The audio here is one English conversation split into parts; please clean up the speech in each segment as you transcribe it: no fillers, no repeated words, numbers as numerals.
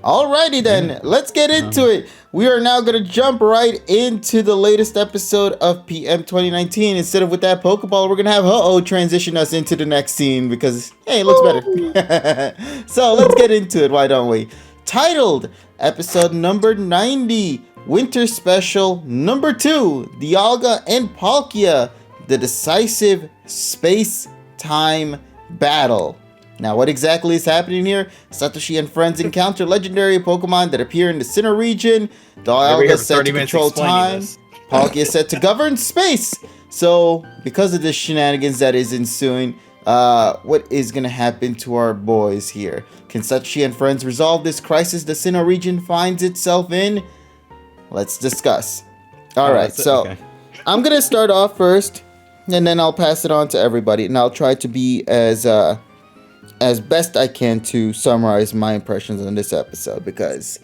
Alrighty then, let's get into it. We are now going to jump right into the latest episode of PM 2019. Instead of with that Pokeball, we're going to have transition us into the next scene because, hey, it looks better. So let's get into it, why don't we? Titled, episode number 90, Winter Special number 2, Dialga and Palkia, the decisive space-time battle. Now, what exactly is happening here? Satoshi and friends encounter legendary Pokemon that appear in the Sinnoh region. Dialga is set to control time. Palkia is set to govern space. So, because of the shenanigans that is ensuing, what is going to happen to our boys here? Can Satoshi and friends resolve this crisis the Sinnoh region finds itself in? Let's discuss. Alright, okay. I'm going to start off first, and then I'll pass it on to everybody, and I'll try to be as best I can to summarize my impressions on this episode because,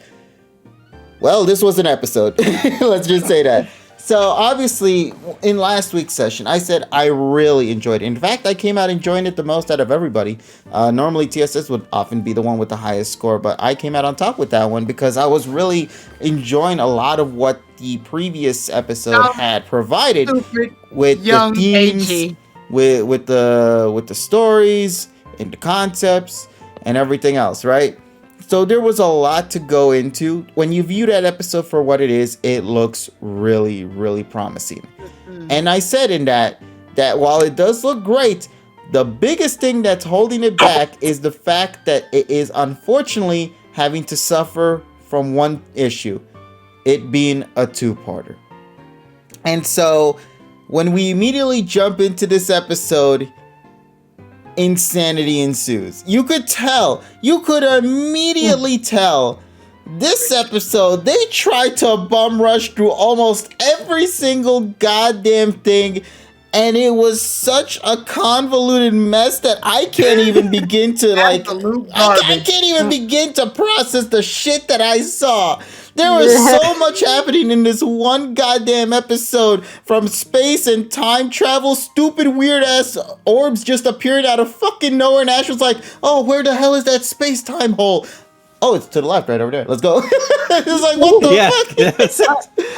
well, this was an episode. Let's just say that. So, obviously, in last week's session, I said I really enjoyed it. In fact, I came out enjoying it the most out of everybody. Normally, TSS would often be the one with the highest score, but I came out on top with that one because I was really enjoying a lot of what the previous episode had provided with the themes, with the stories, and the concepts and everything else, right? So there was a lot to go into. When you view that episode for what it is, it looks really, really promising. And I said in that while it does look great, the biggest thing that's holding it back is the fact that it is unfortunately having to suffer from one issue, it being a two-parter. And so when we immediately jump into this episode, insanity ensues. You could immediately tell this episode they tried to bum rush through almost every single goddamn thing, and it was such a convoluted mess that I can't even begin to I can't even begin to process the shit that I saw. There was so much happening in this one goddamn episode, from space and time travel, stupid weird ass orbs just appeared out of fucking nowhere, and Ash was like, oh, where the hell is that space-time hole? Oh, it's to the left, right over there. Let's go. It's like, what the fuck? Yes.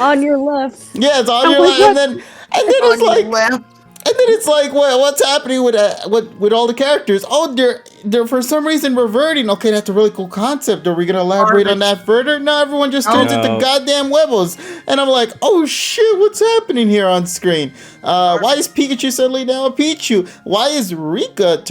On your left. Yeah, it's on your left. And then it's like, and then it's like, what's happening with all the characters? Oh, they're for some reason reverting. Okay, that's a really cool concept. Are we gonna elaborate on that further? No, everyone just turns into goddamn Webbles, and I'm like, oh shit, what's happening here on screen? Why is Pikachu suddenly now a Pichu? Why is Rika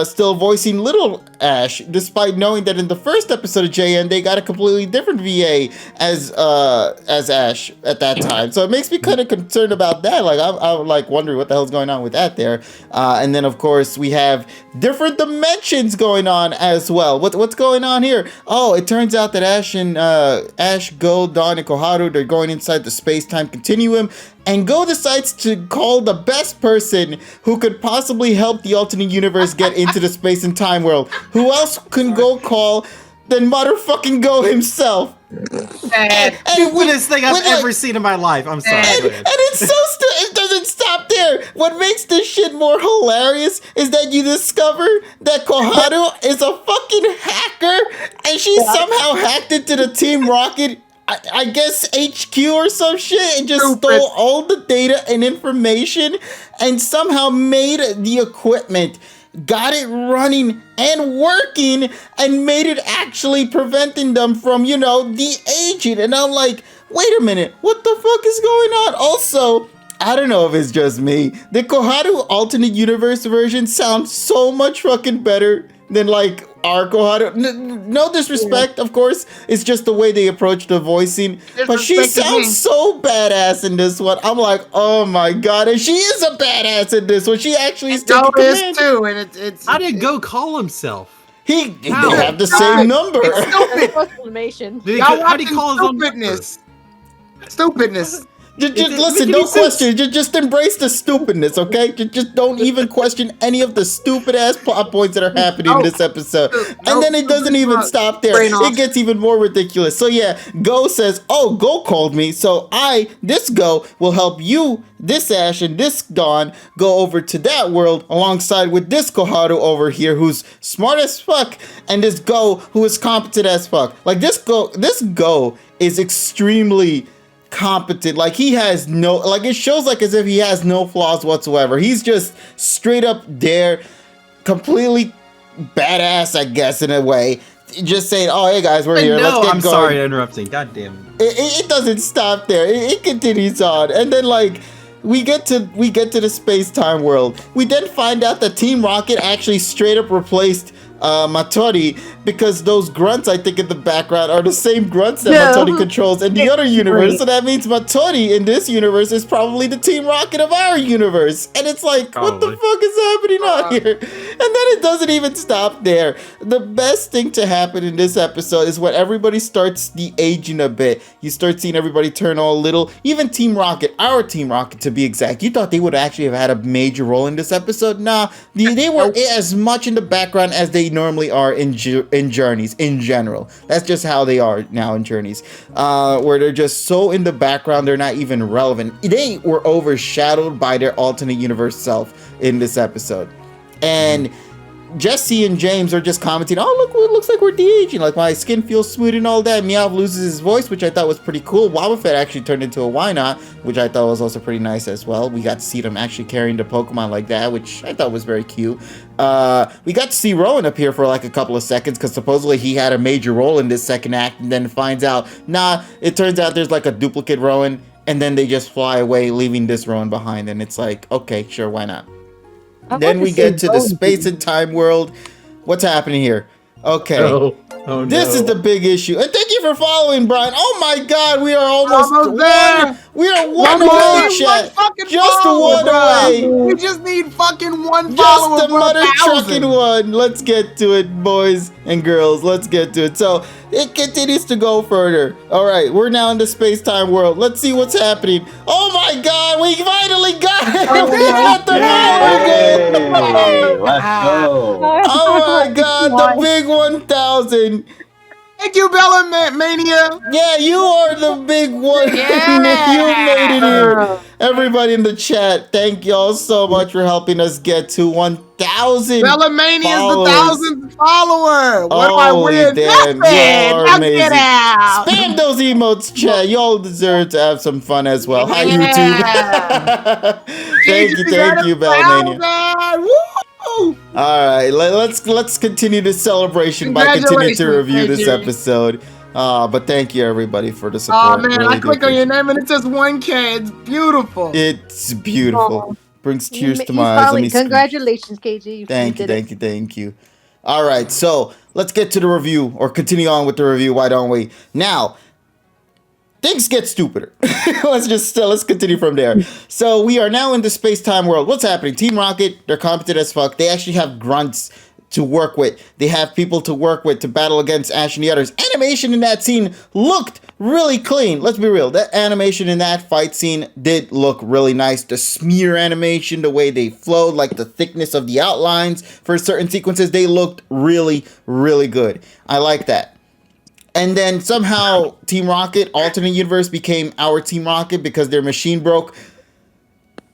still voicing Little Ash, despite knowing that in the first episode of JN they got a completely different VA as Ash at that time? So it makes me kind of concerned about that. Like I'm like wondering what the hell's going on with that there. And then of course we have different dimensions going on as well. What's going on here? Oh, it turns out that Ash, Gold, Dawn, and Koharu, they're going inside the space-time continuum, and Go decides to call the best person who could possibly help the alternate universe get into the space and time world. Who else can Go call than motherfucking Go himself? And stupidest thing I've ever seen in my life. I'm sorry. And it's so it doesn't stop there. What makes this shit more hilarious is that you discover that Koharu is a fucking hacker, and she somehow hacked into the Team Rocket, I guess HQ or some shit, and just stole all the data and information and somehow made the equipment, got it running and working, and made it actually preventing them from, the aging. And I'm like, wait a minute, what the fuck is going on? Also, I don't know if it's just me, the Koharu alternate universe version sounds so much fucking better than like our Koharu. No disrespect, of course. It's just the way they approach the voicing. But she sounds so badass in this one. I'm like, oh my god, and she is a badass in this one. She actually is taking command too, and it's. How did Go call himself? They have the same number. Exclamation. How did he call his own number? Stupidness. Just listen, don't question. Just embrace the stupidness, okay? Just don't even question any of the stupid ass plot points that are happening in this episode. And then it doesn't even stop there. It gets even more ridiculous. So yeah, Go says, "Oh, Go called me, so this Go, will help you, this Ash and this Dawn, go over to that world alongside with this Koharu over here, who's smart as fuck, and this Go, who is competent as fuck. Like this Go is extremely competent. Like he has no, like it shows like as if he has no flaws whatsoever. He's just straight up there, completely badass, I guess, in a way. Just saying, oh hey guys, we're here. Let's get I'm going. sorry, interrupting. God damn it. It doesn't stop there. It continues on, and then like we get to the space-time world. We then find out that Team Rocket actually straight up replaced Matori, because those grunts I think in the background are the same grunts that Matori controls in the other universe. So that means Matori in this universe is probably the Team Rocket of our universe. And it's like, what the fuck is happening out here? And then it doesn't even stop there. The best thing to happen in this episode is when everybody starts de-aging a bit. You start seeing everybody turn all little. Even Team Rocket, our Team Rocket to be exact. You thought they would actually have had a major role in this episode? Nah, they were as much in the background as they normally are in Journeys in general. That's just how they are now in Journeys, where they're just so in the background they're not even relevant. They were overshadowed by their alternate universe self in this episode. And Jesse and James are just commenting, oh look, it looks like we're de-aging, like my skin feels smooth and all that. Meowth loses his voice, which I thought was pretty cool. Wobbuffet actually turned into a Why Not, which I thought was also pretty nice as well. We got to see them actually carrying the Pokemon like that, which I thought was very cute. We got to see Rowan appear for like a couple of seconds, because supposedly he had a major role in this second act, and then finds out, nah, it turns out there's like a duplicate Rowan, and then they just fly away, leaving this Rowan behind, and it's like, okay, sure, why not? Then we get to the space and time world. What's happening here? Okay. Oh, no. This is the big issue. And thank you for following, Brian. Oh my god, we are almost there. We are one away, chat. Just one away. We just need fucking one Just follower. the mother trucking one. Let's get to it, boys and girls. Let's get to it. So it continues to go further. All right, we're now in the space-time world. Let's see what's happening. Oh my god, we finally got it. We got the Hey, let's go. Oh my god, the big 1,000. Thank you, Bella Mania. Yeah, you are the big one. Yeah. You made it here. Everybody in the chat, thank y'all so much for helping us get to 1,000. Bella Mania is the 1,000th follower. What do I win? Damn, Nothing. you are Knock amazing. it out. Spam those emotes, chat. Y'all deserve to have some fun as well. Hi, Yeah. YouTube. thank you, Bella Mania. 1,000. Woo! All right, let's continue the celebration by continuing to review this episode. But thank you everybody for the support. Oh man, really I click on your name and it says 1K. It's beautiful. It's beautiful. Oh. Brings tears to my eyes. Let me Congratulations, KG. Thank you. All right, so let's get to the review, or continue on with the review. Why don't we? Now, things get stupider. let's continue from there. So we are now in the space-time world. What's happening? Team Rocket, they're competent as fuck. They actually have grunts to work with. They have people to work with to battle against Ash and the others. Animation in that scene looked really clean. Let's be real. That animation in that fight scene did look really nice. The smear animation, the way they flowed, like the thickness of the outlines for certain sequences, they looked really, really good. I like that. And then somehow Team Rocket, alternate universe, became our Team Rocket because their machine broke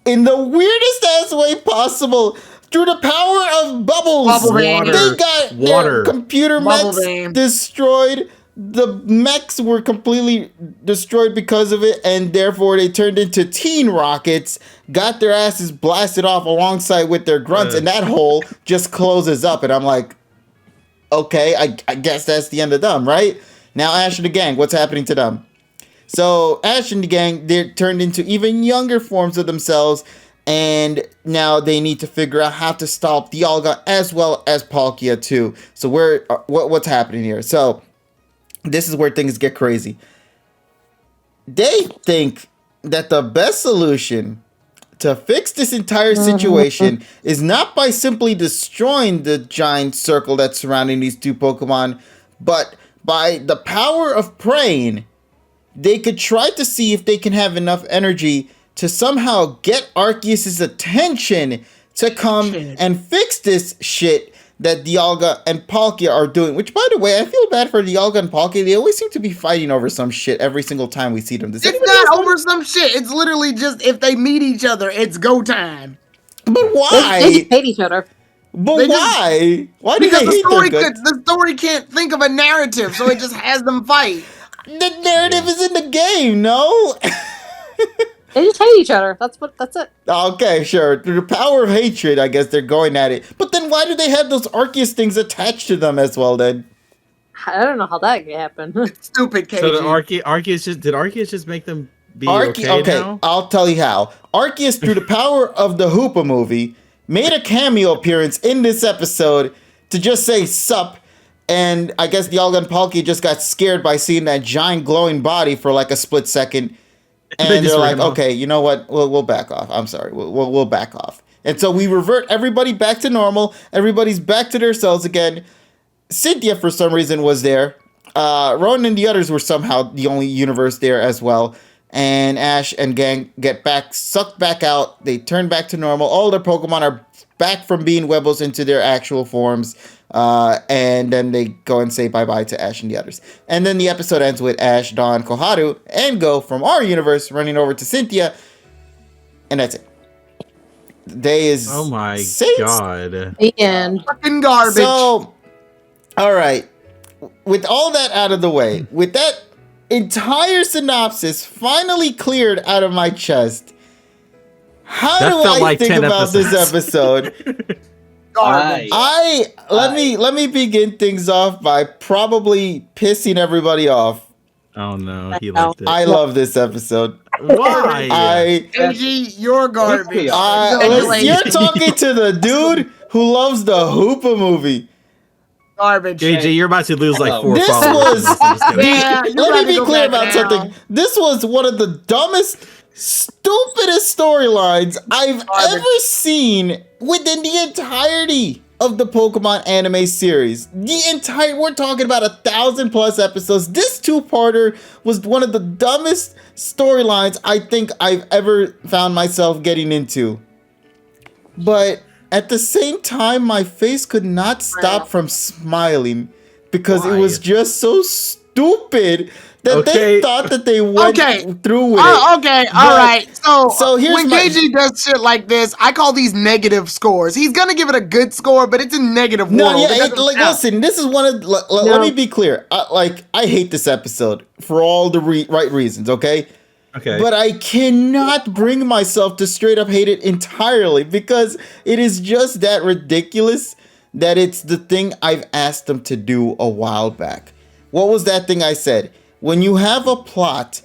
in the weirdest ass way possible. Through the power of bubbles, they got their computer mechs destroyed. The mechs were completely destroyed because of it, and therefore they turned into teen rockets, got their asses blasted off alongside with their grunts, and that hole just closes up. And I'm like, okay, I guess that's the end of them, right? Now Ash and the gang, what's happening to them? So Ash and the gang, they're turned into even younger forms of themselves, and now they need to figure out how to stop Dialga as well as Palkia too. So what's happening here? So this is where things get crazy. They think that the best solution to fix this entire situation is not by simply destroying the giant circle that's surrounding these two Pokemon, but by the power of praying they could try to see if they can have enough energy to somehow get Arceus' attention to come and fix this shit that Dialga and Palkia are doing. Which, by the way, I feel bad for Dialga and Palkia. They always seem to be fighting over some shit every single time we see them. It's not over some shit. It's literally just if they meet each other, it's go time. But why? They just hate each other. But why? Why do they hate their guts? The story can't think of a narrative, so it just has them fight. The narrative is in the game, no? They just hate each other. That's it. Okay, sure. Through the power of hatred, I guess they're going at it. But then why do they have those Arceus things attached to them as well, then? I don't know how that could happen. Stupid KG. So did Arceus just make them be okay now? I'll tell you how. Arceus, through the power of the Hoopa movie, made a cameo appearance in this episode to just say sup, and I guess Dialga and Palkia just got scared by seeing that giant glowing body for like a split second. And they're like, okay, you know what? We'll back off. I'm sorry. We'll back off. And so we revert everybody back to normal. Everybody's back to their cells again. Cynthia, for some reason, was there. Ronan and the others were somehow the only universe there as well. And Ash and gang get sucked back out. They turn back to normal. All their Pokemon are back from being Webbles into their actual forms. And then they go and say bye-bye to Ash and the others. And then the episode ends with Ash, Dawn, Koharu, and Go from our universe running over to Cynthia. And that's it. The day is... Oh my god. The end. Fucking garbage. So, alright. With all that out of the way, with that entire synopsis finally cleared out of my chest, how do I think about this episode? Let me begin things off by probably pissing everybody off. Oh no, he liked it. I love this episode. Why? KG, you're garbage. You're talking to the dude who loves the Hoopa movie. Garbage. JJ, you're about to lose like 4 This followers. let me be clear about something. This was one of the dumbest, stupidest storylines I've ever seen within the entirety of the Pokemon anime series. We're talking about 1,000+ episodes. This two-parter was one of the dumbest storylines I think I've ever found myself getting into. But at the same time, my face could not stop from smiling because it was just so stupid that they thought that they went through with it. Okay, all right. So here's when KG does shit like this, I call these negative scores. He's gonna give it a good score, but it's a negative one. No, yeah, listen, this is one of. Let me be clear. I hate this episode for all the right reasons. Okay. Okay. But I cannot bring myself to straight up hate it entirely because it is just that ridiculous that it's the thing I've asked them to do a while back. What was that thing I said? When you have a plot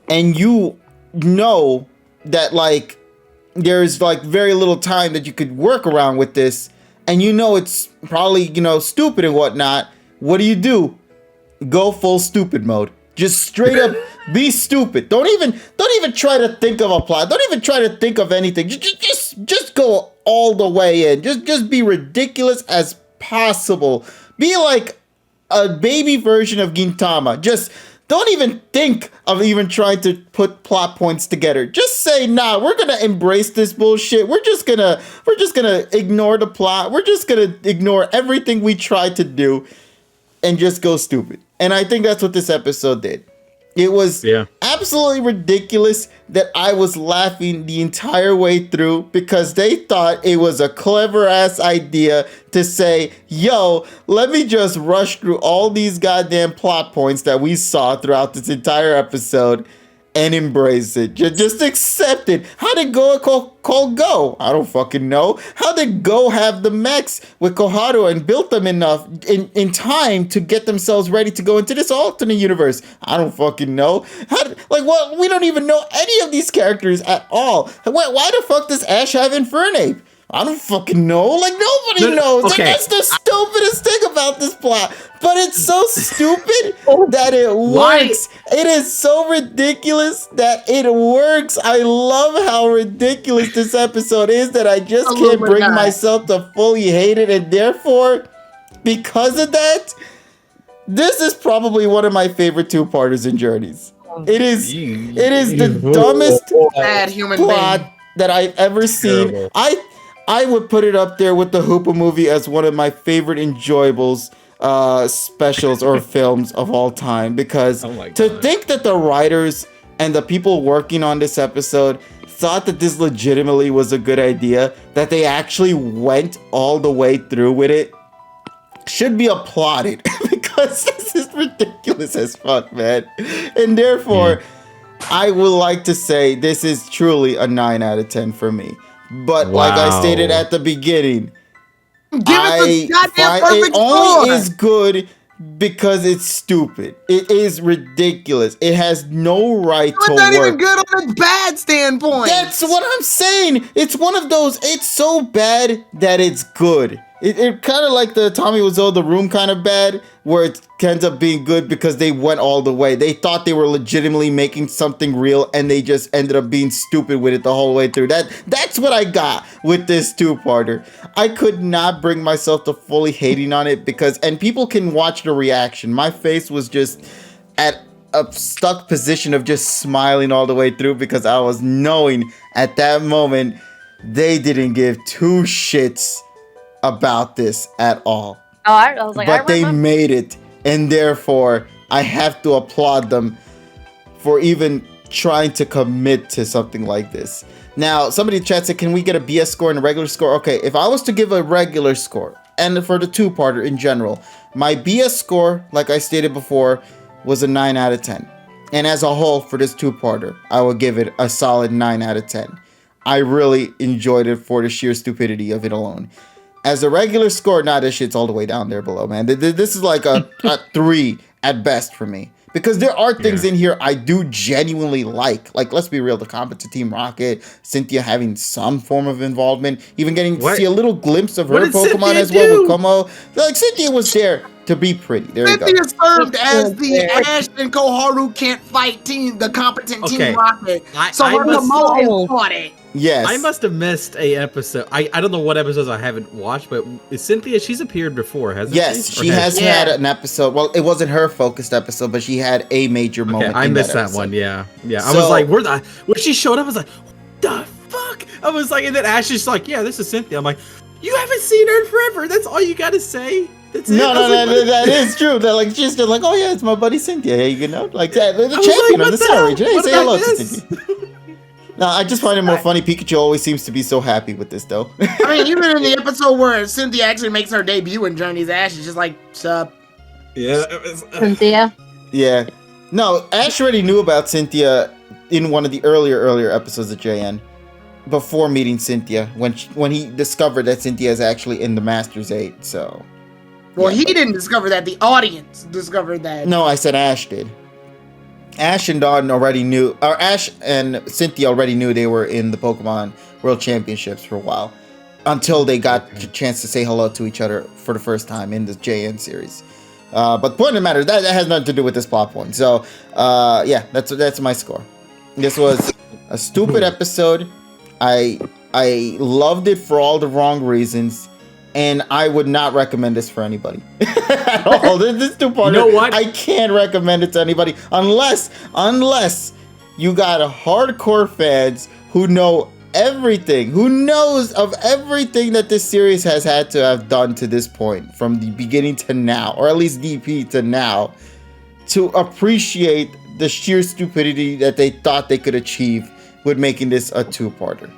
and you know that like there's like very little time that you could work around with this and you know it's probably, stupid and whatnot, what do? Go full stupid mode. Just straight up be stupid. Don't even try to think of a plot. Don't even try to think of anything. Just go all the way in. Just be ridiculous as possible. Be like a baby version of Gintama. Just don't even think of even trying to put plot points together. Just say, nah, we're gonna embrace this bullshit. We're just gonna ignore the plot. We're just gonna ignore everything we tried to do and just go stupid. And I think that's what this episode did. It was absolutely ridiculous that I was laughing the entire way through because they thought it was a clever ass idea to say, yo, let me just rush through all these goddamn plot points that we saw throughout this entire episode and embrace it. Just accept it. How did Go call Go? I don't fucking know. How did Go have the mechs with Koharu and built them enough in time to get themselves ready to go into this alternate universe? I don't fucking know. We don't even know any of these characters at all. Why the fuck does Ash have Infernape? I don't fucking know. Nobody knows. Okay. That's the stupidest thing about this plot. But it's so stupid that it works. It is so ridiculous that it works. I love how ridiculous this episode is that I just can't bring myself to fully hate it. And therefore, because of that, this is probably one of my favorite two-parters in Journeys. It is the dumbest Bad human plot being. that I've ever seen. Terrible. I would put it up there with the Hoopa movie as one of my favorite enjoyables specials or films of all time, because Oh my to God. think that the writers and the people working on this episode thought that this legitimately was a good idea, that they actually went all the way through with it, should be applauded because this is ridiculous as fuck, man. And therefore, I would like to say this is truly a 9 out of 10 for me. But like I Wow. stated at the beginning, Give us a goddamn it perfect only score. is good because it's stupid. It is ridiculous. It has no right It's to not work. even good on a bad standpoint. That's what I'm saying. It's one of those, it's so bad that it's good. It kind of like the Tommy Wiseau The Room kind of bad, where it ends up being good because they went all the way. They thought they were legitimately making something real, and they just ended up being stupid with it the whole way through. That's what I got with this two-parter. I could not bring myself to fully hating on it because, and people can watch the reaction. My face was just at a stuck position of just smiling all the way through because I was knowing at that moment they didn't give two shits about this at all. Oh, I was like, But I they remember. made it, and therefore I have to applaud them for even trying to commit to something like this. Now, somebody in chat said, can we get a BS score and a regular score? Okay, if I was to give a regular score, and for the two-parter in general, my BS score, like I stated before, was a 9 out of 10. And as a whole, for this two-parter, I would give it a solid 9 out of 10. I really enjoyed it for the sheer stupidity of it alone. As a regular score, this shit's all the way down there below, man. This is like a 3 at best for me. Because there are things in here I do genuinely like. Like, let's be real, the Competent Team Rocket, Cynthia having some form of involvement, even getting to see a little glimpse of her did Pokemon Cynthia as well with do? Como. Like, Cynthia was there to be pretty. There you go. Cynthia served as the Ash and Koharu can't fight team, the competent Okay. team Rocket. I So her must- Komodo fought it. Yes. I must have missed a episode. I don't know what episodes I haven't watched, but is Cynthia, she's appeared before, hasn't she? Yes, Or she has she? had an episode. Well, it wasn't her focused episode, but she had a major Okay, moment. I in missed that episode. one. Yeah. I So- was like, when she showed up, I was like, what the fuck? I was like, and then Ash is like, yeah, this is Cynthia. I'm like, you haven't seen her in forever. That's all you gotta say. That's it. No, I was like, what- that is true. That like she's just like, oh yeah, it's my buddy Cynthia. Hey, you know, like the I was champion like, of the what the Center hell? region. Hey, What say about hello to this? Cynthia. No, I just find it more funny. Pikachu always seems to be so happy with this, though. I mean, even in the episode where Cynthia actually makes her debut in Journey's Ash, she's just like, sup. Yeah. It was, Cynthia. Yeah. No, Ash already knew about Cynthia in one of the earlier episodes of JN. Before meeting Cynthia, when he discovered that Cynthia is actually in the Master's 8, so. Well, Yeah, he but- didn't discover that. The audience discovered that. No, I said Ash did. Ash and Dawn already knew, or Ash and Cynthia already knew they were in the Pokemon World Championships for a while, until they got the chance to say hello to each other for the first time in the JN series. But the point of the matter, that has nothing to do with this plot point. So, yeah, that's my score. This was a stupid episode. I loved it for all the wrong reasons. And I would not recommend this for anybody at all. This two-parter, You know what? I can't recommend it to anybody unless you got hardcore fans who know everything, who knows of everything that this series has had to have done to this point, from the beginning to now, or at least DP to now, to appreciate the sheer stupidity that they thought they could achieve with making this a two-parter.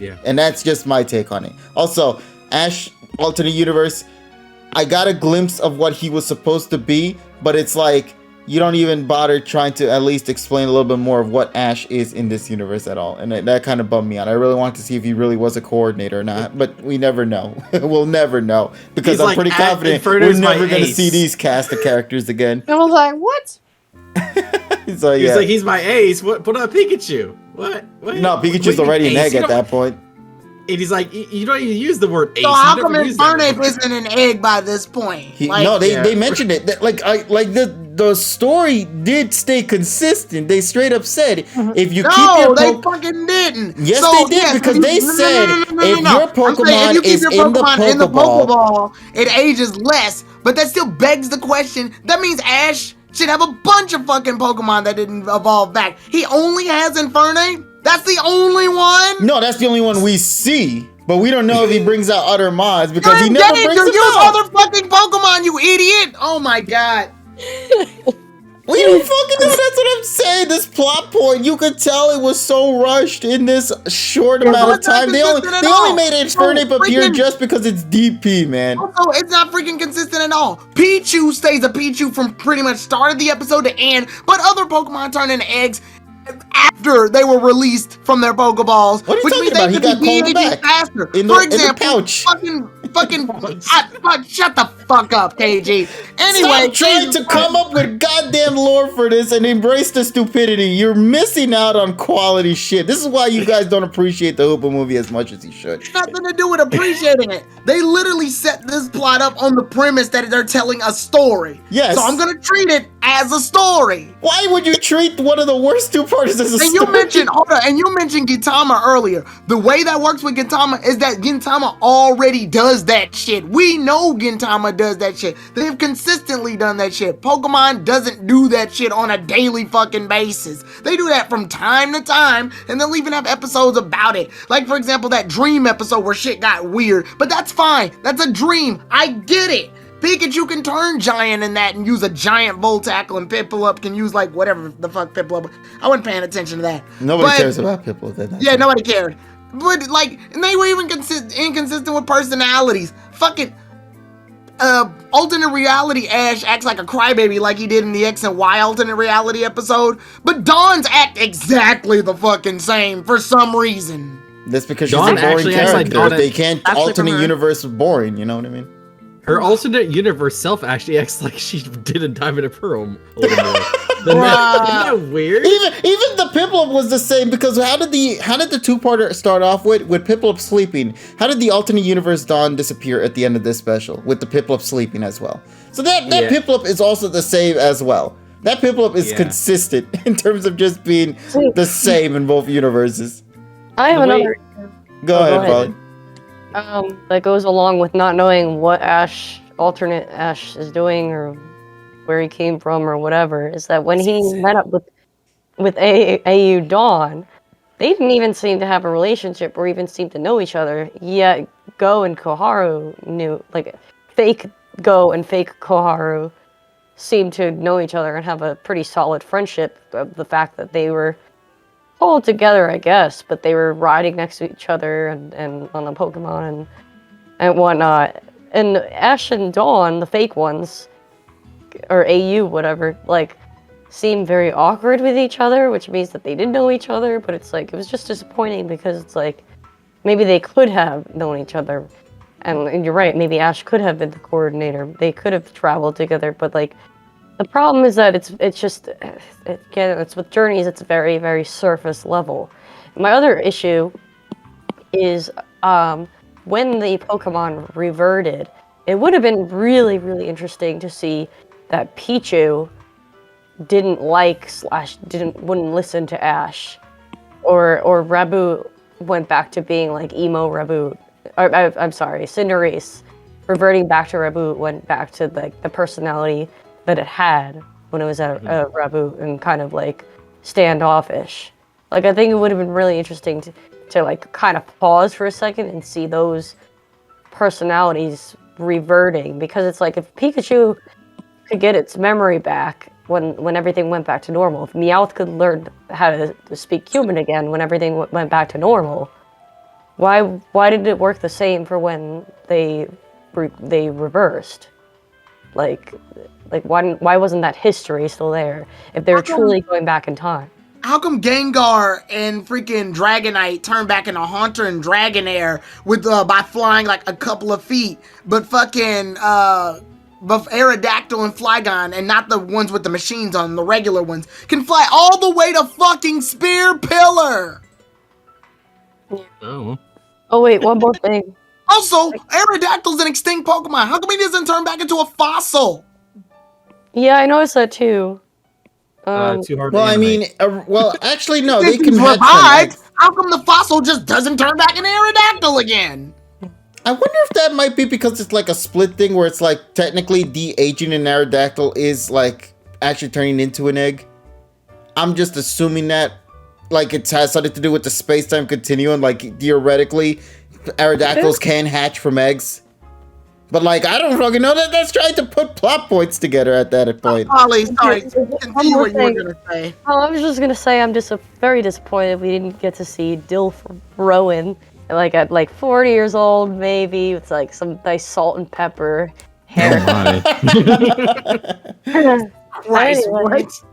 Yeah. And that's just my take on it. Also, Ash Alternate Universe, I got a glimpse of what he was supposed to be, but it's like you don't even bother trying to at least explain a little bit more of what Ash is in this universe at all. And that kind of bummed me out. I really wanted to see if he really was a coordinator or not, but we never know. We'll never know, because He's I'm like, pretty confident we're Inferno's my never going to ace. see these cast of characters again. I was like, what? So He's yeah. like, he's my ace. What? Put on Pikachu. What? No, Pikachu's already an egg at that point. And he's like, you don't even use the word ace. So You how never come use that Infernape word. isn't an egg by this point? No, Yeah. they mentioned it. That, the story did stay consistent. They straight up said if you keep No, your they Pokemon. fucking didn't. Yes, So, they did, yes, because you- they said if your I'm saying Pokemon if you keep is your in the Pokemon in the Pokeball- Pokeball, it ages less. But that still begs the question. That means Ash should have a bunch of fucking Pokemon that didn't evolve back. He only has Infernape? That's the only one? No, that's the only one we see. But we don't know if he brings out other mods because he never brings you them use out. other fucking Pokemon, you idiot! Oh my god. We don't fucking know. That's what I'm saying. This plot point, you could tell it was so rushed in this short amount of time. They only made Infernape appear just because it's DP, man. Also, it's not freaking consistent at all. Pichu stays a Pichu from pretty much start of the episode to end, but other Pokemon turn into eggs after they were released from their Pokeballs. What are you which talking means about? they He could got be called aging back faster. in the, For example, in the pouch. shut the fuck up, KG. Anyway, stop trying to come up with goddamn lore for this and embrace the stupidity. You're missing out on quality shit. This is why you guys don't appreciate the Hoopa movie as much as you should. nothing to do with appreciating it. They literally set this plot up on the premise that they're telling a story. Yes. So I'm gonna treat it as a story. Why would you treat one of the worst two parts as a And story? you mentioned Gintama earlier. The way that works with Gintama is that Gintama already does that shit. We know Gintama does that shit. They've consistently done that shit. Pokemon doesn't do that shit on a daily fucking basis. They do that from time to time, and they'll even have episodes about it. Like, for example, that Dream episode where shit got weird. But that's fine. That's a dream. I get it. Pikachu can turn giant in that and use a giant Volt Tackle, and Piplup can use like whatever the fuck Piplup. I wasn't paying attention to that. Nobody cares about Piplup. Yeah, nobody cared. But like, and they were even inconsistent with personalities. Fucking alternate reality Ash acts like a crybaby like he did in the X and Y alternate reality episode. But Dawn's act exactly the fucking same for some reason. That's because Dawn she's a boring actually acts like character. Dawn They can't Actually, alternate from her. universe is boring. You know what I mean? Her alternate universe self actually acts like she did in Diamond and Pearl a little more. Isn't that weird? Even the Piplup was the same because how did the two-parter start off with Piplup sleeping? How did the alternate universe Dawn disappear at the end of this special with the Piplup sleeping as well? So that Piplup is also the same as well. That Piplup is consistent in terms of just being the same in both universes. I have another. Go ahead, Polly. That goes along with not knowing what alternate Ash is doing or where he came from or whatever, is that when he met up with AU Dawn, they didn't even seem to have a relationship or even seem to know each other, yet Go and Koharu knew, like, fake Go and fake Koharu seemed to know each other and have a pretty solid friendship of the fact that they were all together, I guess, but they were riding next to each other and on the Pokemon and whatnot. And Ash and Dawn, the fake ones, or AU, whatever, like, seemed very awkward with each other, which means that they did know each other, but it's like, it was just disappointing because it's like, maybe they could have known each other. And you're right, maybe Ash could have been the coordinator. They could have traveled together, but like, the problem is that it's just, again, it's with Journeys, it's very, very surface level. My other issue is when the Pokemon reverted, it would have been really, really interesting to see that Pichu wouldn't listen to Ash, or Raboot went back to being like emo Raboot. I'm sorry, Cinderace reverting back to Raboot went back to like the personality that it had when it was at Raboot and kind of like standoffish. Like, I think it would have been really interesting to like kind of pause for a second and see those personalities reverting, because it's like if Pikachu could get its memory back when everything went back to normal, if Meowth could learn how to speak human again when everything went back to normal, why did it work the same for when they reversed? Like why wasn't that history still there if they were truly going back in time? How come Gengar and freaking Dragonite turned back into Haunter and Dragonair with by flying like a couple of feet, but fucking but Aerodactyl and Flygon, and not the ones with the machines on them, the regular ones, can fly all the way to fucking Spear Pillar? Oh. Oh wait, one more thing. Also, Aerodactyl's an extinct Pokemon. How come he doesn't turn back into a fossil? Yeah, I noticed that too. Too hard Well, to I mean, animate. actually, no, they If can he's have revived, how come the fossil just doesn't turn back into Aerodactyl again? I wonder if that might be because it's like a split thing where it's like technically de-aging an Aerodactyl is like actually turning into an egg. I'm just assuming that, like, it has something to do with the space-time continuum. Like, theoretically, Aerodactyls can hatch from eggs. But, like, I don't fucking know that. That's trying to put plot points together at that point. Holly, sorry. Continue what you were going to say. Oh, I was just gonna say I'm just very disappointed we didn't get to see Dill Rowan, like at like 40 years old, maybe with like some nice salt and pepper hair. Christ, Anyway. what?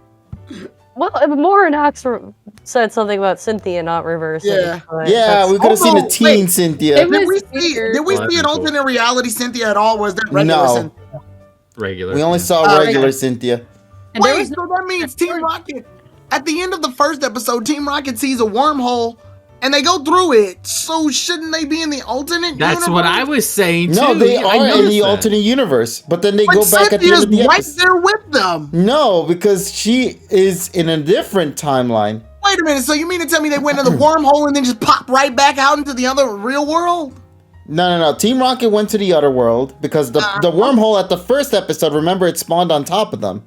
Well, Moranax said something about Cynthia not reversing. Yeah. but Yeah, that's- we could have seen a Oh, teen wait. Cynthia. It Did we was see? weird. Did we Oh, that'd see be an cool. alternate reality Cynthia at all? Was that regular No. Cynthia? Regular. We only saw Oh, regular okay. Cynthia. And there Wait, was so that means Team Rocket. At the end of the first episode, Team Rocket sees a wormhole, and they go through it. So shouldn't they be in the alternate? That's what I was saying too. No, they I are in noticed the that. alternate universe, but then they But go back at the end Cynthia's of the right episode. there with them. No, because she is in a different timeline. Wait a minute. So you mean to tell me they went to the wormhole and then just popped right back out into the other real world? No. Team Rocket went to the other world because the wormhole at the first episode, remember, it spawned on top of them.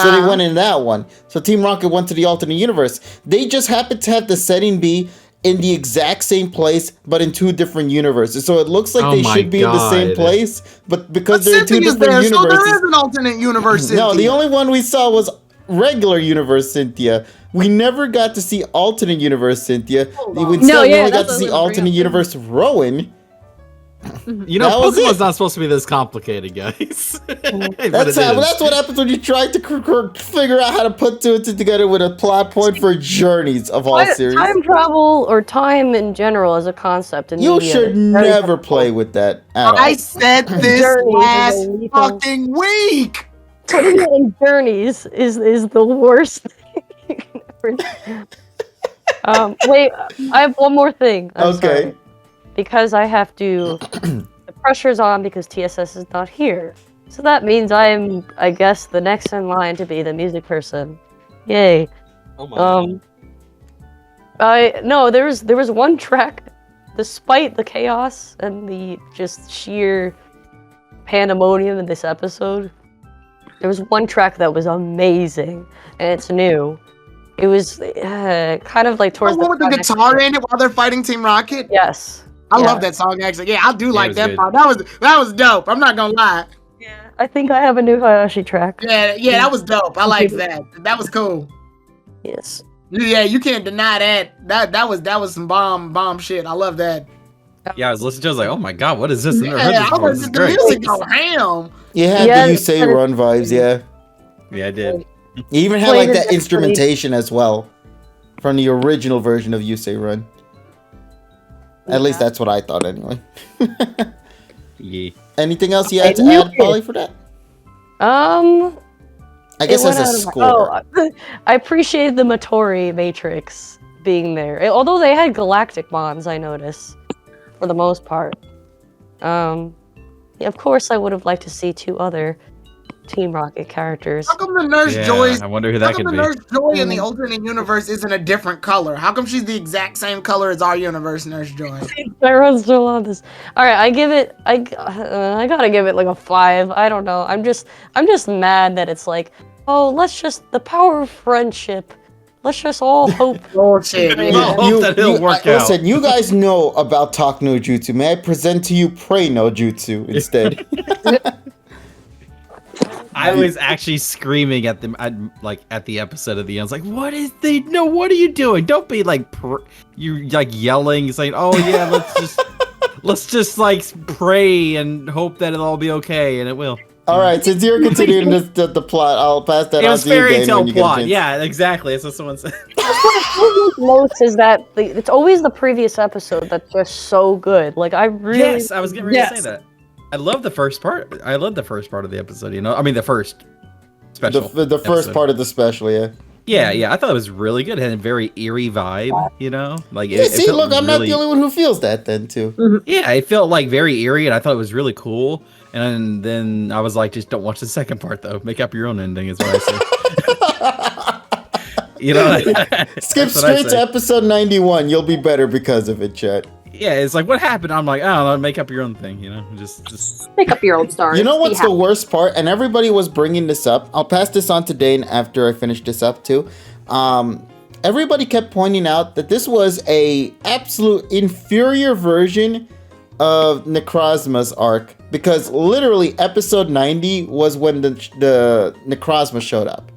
So they went in that one. So Team Rocket went to the alternate universe. They just happened to have the setting be in the exact same place, but in two different universes. So it looks like Oh they my should be in the same God. place, but because But they're in two Cynthia's different there, so universes. there is an alternate universe. No, the Cynthia. only one we saw was regular universe Cynthia. We never got to see alternate universe Cynthia. Hold We on. instead No, we yeah, only got that's to what see I was gonna alternate bring up. universe Rowan. You know, That was Pokemon's it. not supposed to be this complicated, guys. But That's it is. that's what happens when you try to figure out how to put two and two together with a plot point for journeys of all series. Time travel or time in general as a concept in You media should is very never difficult. play with that at all. I said this Journeys is last illegal. fucking week. Putting it in journeys is the worst thing you can ever do. Wait, I have one more thing. I'm Okay. sorry. Because I have to. The pressure's on because TSS is not here. So that means I'm, I guess, the next in line to be the music person. Yay. Oh my There was one track, despite the chaos and the just sheer pandemonium in this episode. There was one track that was amazing, and it's new. It was kind of like The towards one with the front. guitar in it while they're fighting Team Rocket. Yes. I Yeah. love that song actually. Yeah, I do like was that good. part. That was dope. I'm not gonna lie. Yeah. I think I have a new Hayashi track. Yeah, that was dope. I like that. That was cool. Yes. Yeah, you can't deny that. That was some bomb shit. I love that. Yeah, I was listening to it, I was like, oh my god, what is this? I've never heard Yeah, this I before. was This is the great. music go ham. You had Yeah, the You Say but it- Run vibes, yeah. Yeah, I did. You even had Played like it that differently. instrumentation as well from the original version of You Say Run. At least that's what I thought anyway. Yeah. Anything else you had to I knew add, it. Polly, for that? I guess It went as a out of my- score. Oh, I appreciated the Matori Matrix being there. Although they had galactic bonds, I noticed, for the most part. Yeah, of course, I would have liked to see two other Team Rocket characters. How come the Nurse Yeah, Joy's I wonder who How that come could the be. Nurse Joy in the alternate universe isn't a different color? How come she's the exact same color as our universe, Nurse Joy? Everyone's still on this. All right, I give it. I gotta give it like a 5. I don't know. I'm just mad that it's like, oh, let's just the power of friendship. Let's just all hope. Bullshit. You- hope that it'll work out. Listen, you guys know about Talk No Jutsu. May I present to you Pray No Jutsu instead? I was actually screaming at them, at the episode of the end. I was like, "What is they? No, what are you doing? Don't be like, you like yelling, saying, oh yeah, let's just like pray and hope that it'll all be okay, and it will." All right, since you're continuing the plot, I'll pass that It on was to you, fairy Dane, tale when you get a plot. chance. Yeah, exactly. That's what someone said. Most is that it's always the previous episode that's just so good. Like I really. Yes, I was getting ready to Yes. say that. I love the first part. I love the first part of the episode. You know, I mean the first special. The first episode. part of the special, yeah. Yeah. I thought it was really good. It had a very eerie vibe. You know, like Yeah, it see, felt look, I'm not really- the only one who feels that then, too. Yeah, it felt like very eerie, and I thought it was really cool. And then I was like, just don't watch the second part though. Make up your own ending, is what I say. You know, Skip that's what I straight to say. episode 91. You'll be better because of it, chat. Yeah, it's like, what happened? I'm like, oh, make up your own thing, you know? Just. Make up your own story. You know what's Be the happy. worst part? And everybody was bringing this up. I'll pass this on to Dane after I finish this up too. Everybody kept pointing out that this was a absolute inferior version of Necrozma's arc, because literally episode 90 was when the Necrozma showed up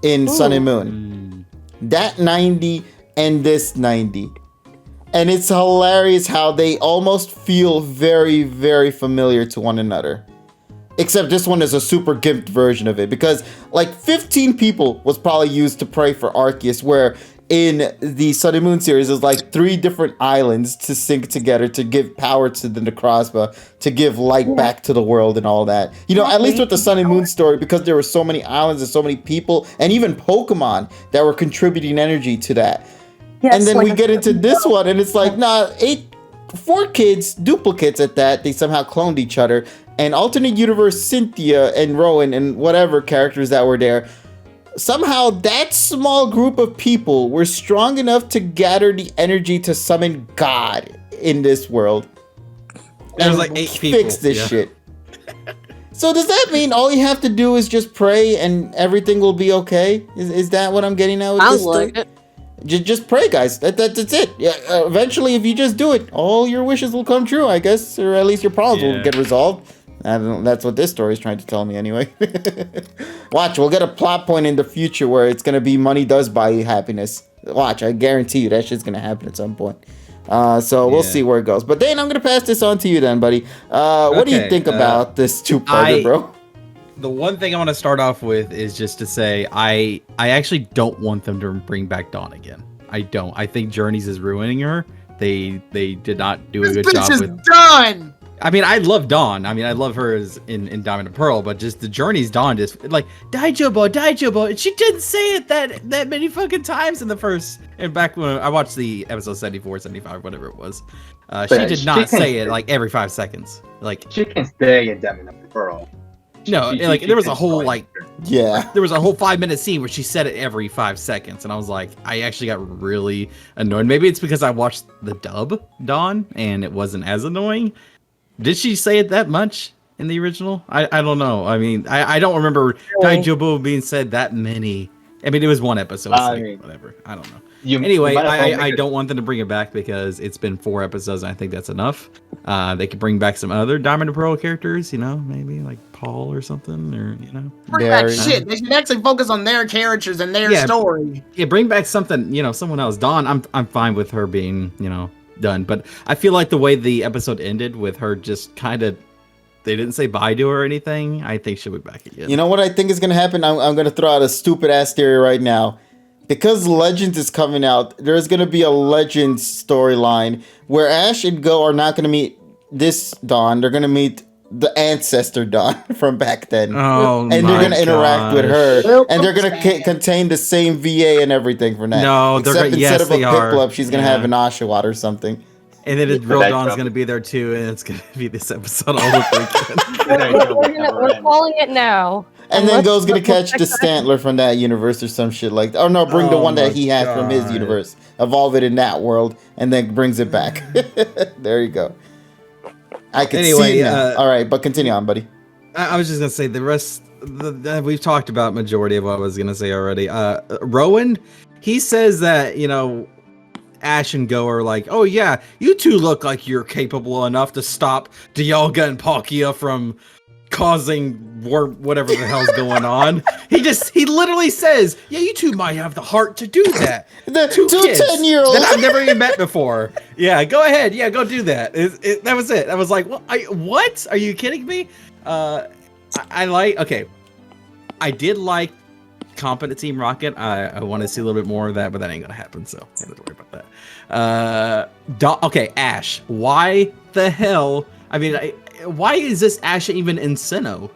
in Sun and Moon. That 90 and this 90. And it's hilarious how they almost feel very, very familiar to one another. Except this one is a super gimped version of it, because like 15 people was probably used to pray for Arceus, where in the Sun and Moon series, there's like 3 different islands to sync together to give power to the Necrozma, to give light back to the world and all that. You know, at least with the Sun and Moon story, because there were so many islands and so many people, and even Pokemon that were contributing energy to that. Yes, And then like we get into this one, and it's like, 4 kids, duplicates at that. They somehow cloned each other. And alternate universe Cynthia and Rowan and whatever characters that were there, somehow that small group of people were strong enough to gather the energy to summon God in this world. There was and like 8 people. Fix this shit. So does that mean all you have to do is just pray and everything will be okay? Is that what I'm getting at with Sounds this story? like it. Just pray, guys. That's it. Yeah. Eventually, if you just do it, all your wishes will come true, I guess, or at least your problems will get resolved. I don't know. That's what this story is trying to tell me, anyway. Watch, we'll get a plot point in the future where it's gonna be money does buy you happiness. Watch, I guarantee you that shit's gonna happen at some point. So we'll see where it goes. But Dane, I'm gonna pass this on to you then, buddy. What do you think about this two-parter, bro? The one thing I want to start off with is just to say I actually don't want them to bring back Dawn again. I don't. I think Journeys is ruining her. They did not do a good job with. Done. I mean, I love Dawn. I mean, I love her as in Diamond and Pearl, but just the Journeys Dawn just like Daijobo, and she didn't say it that many fucking times in the first. And back when I watched the episode 74, 75, whatever it was, she did not say it like every 5 seconds. Like she can stay in Diamond and Pearl. No, like there was a whole there was a whole 5-minute scene where she said it every 5 seconds, and I was like, I actually got really annoyed. Maybe it's because I watched the dub Dawn and it wasn't as annoying. Did she say it that much in the original? I don't know. I mean, I don't remember Daijobu being said that many. I mean, it was one episode, so whatever. I don't know. Anyway, I don't want them to bring it back because it's been 4 episodes, and I think that's enough. They could bring back some other Diamond and Pearl characters, you know, maybe like Paul or something, or you know. Bring back shit. They should actually focus on their characters and their story. Yeah, bring back something, you know, someone else. Dawn, I'm fine with her being, you know, done, but I feel like the way the episode ended with her just kind of. They didn't say bye to her or anything. I think she'll be back again. You know what I think is going to happen? I'm going to throw out a stupid ass theory right now. Because Legends is coming out, there's going to be a Legends storyline where Ash and Go are not going to meet this Dawn. They're going to meet the ancestor Dawn from back then. Oh, and they're going to interact with her. And they're going to contain the same VA and everything from that. No, Except instead of a Piplup, she's going to have an Oshawott or something. And then the real Dawn's going to be there too, and it's going to be this episode all over again. We're calling it now. And then Go's going to catch the Stantler from that universe or some shit like that. Oh no, bring the one that he has from his universe. Evolve it in that world, and then brings it back. There you go. I can see it now. All right, but continue on, buddy. I was just going to say the rest, we've talked about majority of what I was going to say already. Rowan, he says that, you know, Ash and Go are like, oh yeah, you two look like you're capable enough to stop Dialga and Palkia from causing whatever the hell's going on. He literally says, yeah, you two might have the heart to do that. The two 10-year-olds that I've never even met before. Yeah, go ahead. Yeah, go do that. That was it. I was like, what? Are you kidding me? I did like Competent Team Rocket. I want to see a little bit more of that, but that ain't gonna happen, so I don't have to worry about that. Okay, Ash. Why the hell? I mean, why is this Ash even in Sinnoh?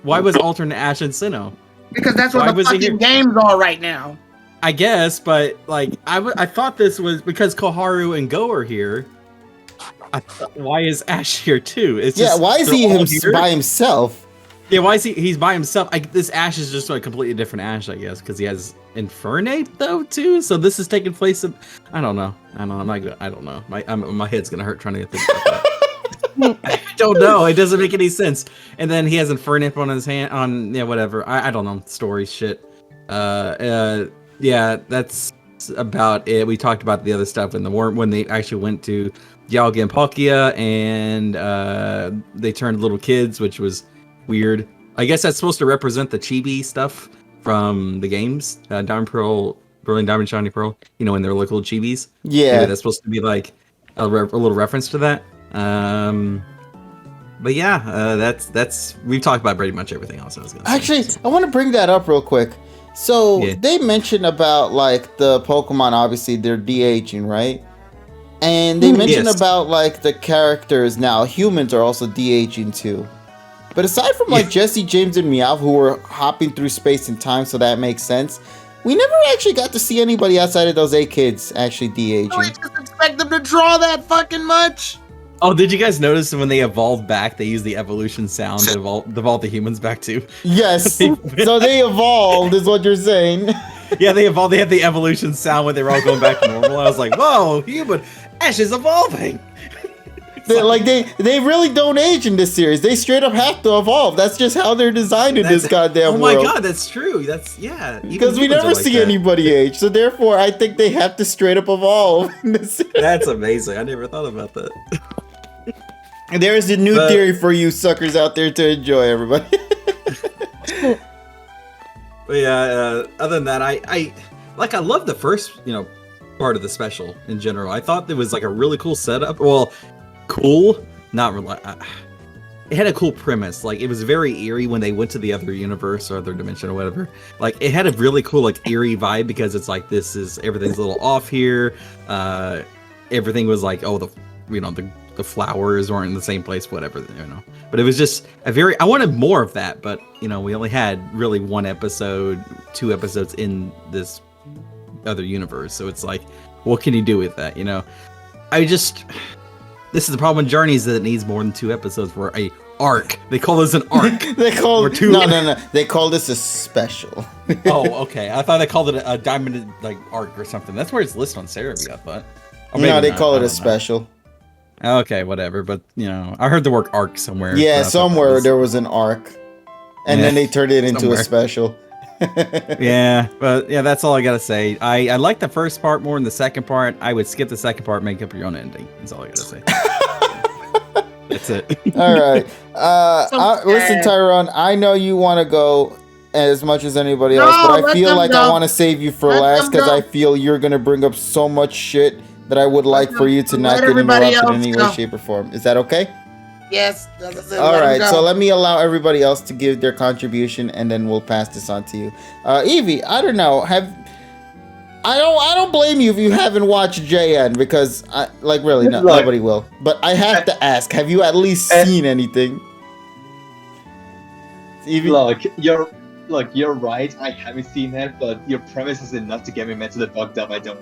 Why was alternate Ash in Sinnoh? Because that's what the fucking games are right now. I guess, but like I thought this was because Koharu and Go are here. Why is Ash here too? It's why is he by himself? Yeah, why is he's by himself? This Ash is just a completely different Ash, I guess, because he has Infernape though too. So this is taking place in. I don't know. I'm not good. I don't know. My head's gonna hurt trying to think about that. I don't know. It doesn't make any sense. And then he has Infernape on his hand. Whatever. I don't know. Story shit. Yeah, that's about it. We talked about the other stuff in the war when they actually went to Dialga and Palkia, and they turned little kids, which was weird. I guess that's supposed to represent the chibi stuff from the games, Diamond Pearl, Brilliant Diamond, Shiny Pearl. When they're little chibis. Yeah, maybe that's supposed to be like a little reference to that. But yeah, that's we've talked about pretty much everything else I was gonna say. Actually, I want to bring that up real quick. So they mentioned about like the Pokemon, obviously they're de-aging, right? And they mentioned about like the characters now, humans are also de-aging too. But aside from like Jesse, James, and Meowth, who were hopping through space and time, so that makes sense. We never actually got to see anybody outside of those 8 kids actually de-aging. We just expect them to draw that fucking much. Oh, did you guys notice when they evolved back, they used the evolution sound to evolve the humans back too? Yes. So they evolved, is what you're saying. Yeah, they evolved. They had the evolution sound when they were all going back to normal. I was like, whoa, human Ash is evolving. They really don't age in this series. They straight up have to evolve. That's just how they're designed in this goddamn world. Oh my god, that's true. Because we never see anybody age. So therefore, I think they have to straight up evolve. That's amazing. I never thought about that. There's a new theory for you suckers out there to enjoy, everybody. But yeah, other than that, I love the first, part of the special in general. I thought there was like a really cool setup. Well, cool, not really. It had a cool premise. Like it was very eerie when they went to the other universe or other dimension or whatever. Like it had a really cool like eerie vibe because it's like everything's a little off here. Everything was like the flowers weren't in the same place, whatever, But it was just I wanted more of that, but we only had really 1 episode, 2 episodes in this other universe. So it's like, what can you do with that? This is the problem with Journeys, that it needs more than 2 episodes for a arc. They call this an arc. No. They call this a special. Oh, okay. I thought they called it a diamond arc or something. That's where it's listed on Cerebi, I thought. No, they call it a special. Okay, whatever. But I heard the word arc somewhere. Yeah, somewhere there was an arc, and then they turned it into a special. Yeah, but yeah, that's all I gotta say. I like the first part more than the second part. I would skip the second part, make up your own ending. That's all I gotta say. That's it. All right. Listen, Tyrone, I know you want to go as much as anybody else, but I feel like I want to save you for last because I feel you're gonna bring up so much shit that I would like for you to not get interrupted in any way, shape, or form. Is that okay? Yes. All right, so let me allow everybody else to give their contribution, and then we'll pass this on to you. Evie, I don't know. I don't blame you if you haven't watched JN because nobody will. But I have to ask: have you at least seen anything? Evie? Look, you're right. I haven't seen it, but your premise is enough to get me mentally fucked up. I don't.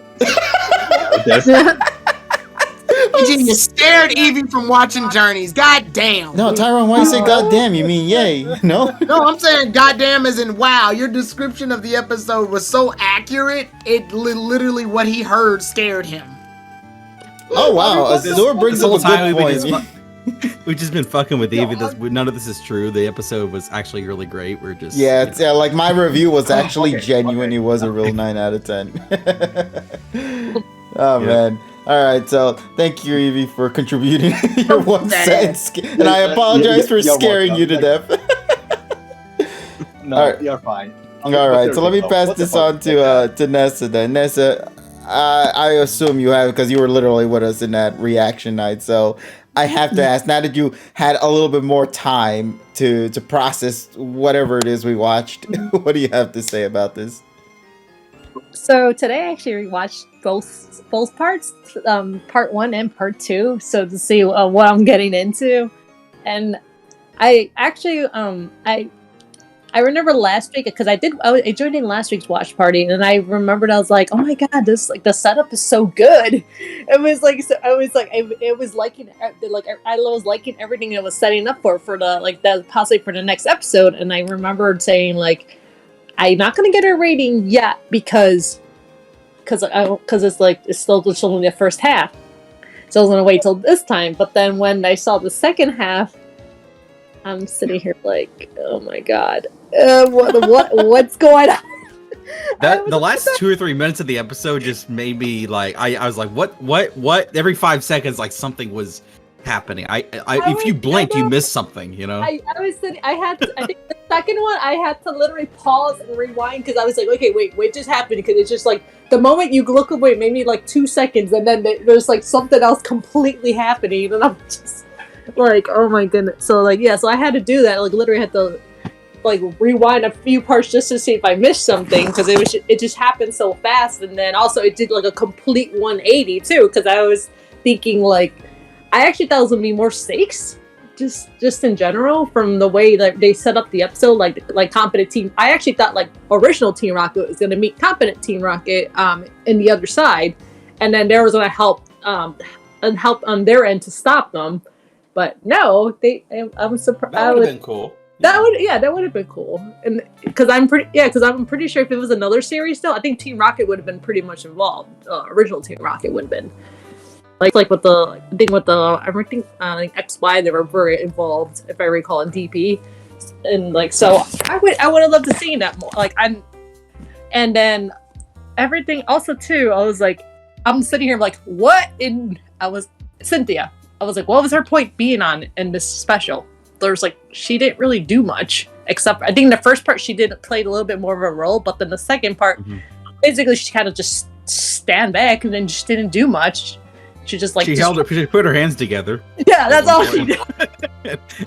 You scared Evie from watching Journeys. God damn. No, Tyrone, why you say goddamn? You mean yay? No? No, I'm saying goddamn as in wow. Your description of the episode was so accurate, it literally what he heard scared him. Oh, wow. Azure brings up a good point. We've just been fucking with Evie. None of this is true. The episode was actually really great. We're just... Yeah, like my review was actually genuine. It was a real 9 out of 10. Man. All right, so thank you, Evie, for contributing your 1 sentence. And I apologize for scaring you to death. No, you're fine. All right, so let me pass this on to Nessa then. Nessa, I assume you have, because you were literally with us in that reaction night. So I have to ask, now that you had a little bit more time to process whatever it is we watched, what do you have to say about this? So today I actually rewatched both parts, part 1 and part 2, so to see what I'm getting into. And I actually I I remember last week because I joined in last week's watch party, and I remembered I was like, oh my god, this like the setup is so good. It was like it was liking I was liking everything it was setting up for the like that possibly for the next episode, and I remembered saying like, I'm not gonna get a rating yet because it's like it's still only the first half, so I was gonna wait till this time. But then when I saw the second half, I'm sitting here like, oh my god, what's going on? The last 2 or 3 minutes of the episode just made me like I was like, what? Every 5 seconds, like something was happening. If you blinked, you missed something. You know. I was sitting. I think the second one I had to literally pause and rewind because I was like, okay, wait just happened because it's just like the moment you look away, maybe like 2 seconds, and then there's like something else completely happening, and I'm just like, oh my goodness. So like so I had to do that. Like literally had to like rewind a few parts just to see if I missed something because it just happened so fast, and then also it did like a complete 180 too because I was thinking like I actually thought it was gonna be more stakes just in general from the way that they set up the episode like competent team. I actually thought like original Team Rocket was gonna meet competent Team Rocket in the other side, and then there was gonna help on their end to stop them. But no, I'm surprised. That would have been cool. That would have been cool, and because I'm pretty sure if it was another series, still, I think Team Rocket would have been pretty much involved. Original Team Rocket would have been like with the everything like XY, they were very involved, if I recall, in DP, and like so I would have loved to see that more. And then everything also too. I was like, I'm sitting here like, what? Cynthia. I was like, what was her point being on in this special? There's like, she didn't really do much, except I think the first part she played a little bit more of a role, but then the second part, basically she kind of just stand back and then just didn't do much. She just like... She put her hands together. Yeah, that's all she did.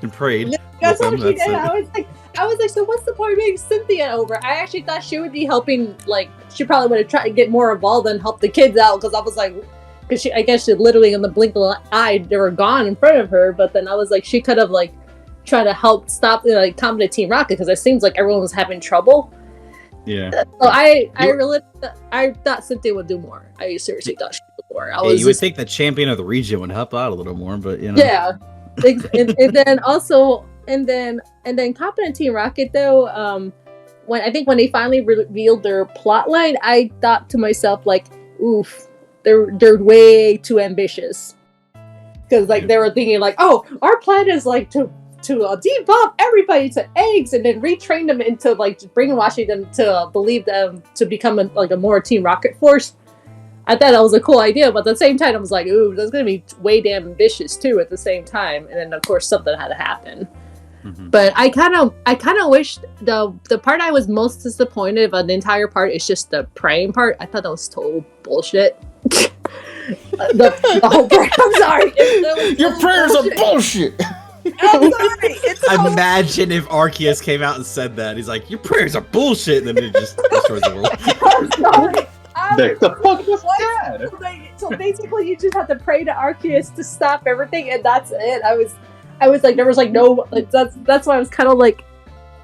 And prayed. That's all she did. I was like, so what's the point of making Cynthia over? I actually thought she would be helping, like, she probably would have tried to get more involved and help the kids out, because I was like... Because I guess she literally in the blink of an eye, they were gone in front of her. But then I was like, she could have like tried to help stop like competent Team Rocket because it seems like everyone was having trouble. Yeah. So I thought Cynthia would do more. I seriously thought she would do more. You would think the champion of the region would help out a little more, but you know. Yeah. and then also and then competent Team Rocket though, when they finally revealed their plot line, I thought to myself like, oof. They're way too ambitious because like they were thinking like, oh, our plan is like to debuff everybody to eggs and then retrain them into like brainwashing them to believe them to become a more Team Rocket force. I thought that was a cool idea, but at the same time I was like, ooh, that's gonna be way damn ambitious too at the same time. And then of course something had to happen. Mm-hmm. But I kind of wish the part I was most disappointed about the entire part is just the praying part. I thought that was total bullshit. the whole prayer. I'm sorry. Your prayers are bullshit. I'm sorry. Imagine if Arceus came out and said that. He's like, your prayers are bullshit, and then it just destroys the world. I'm sorry. The fuck was that? So basically, you just have to pray to Arceus to stop everything, and that's it. I was like, there was like no. Like, that's why I was kind of like,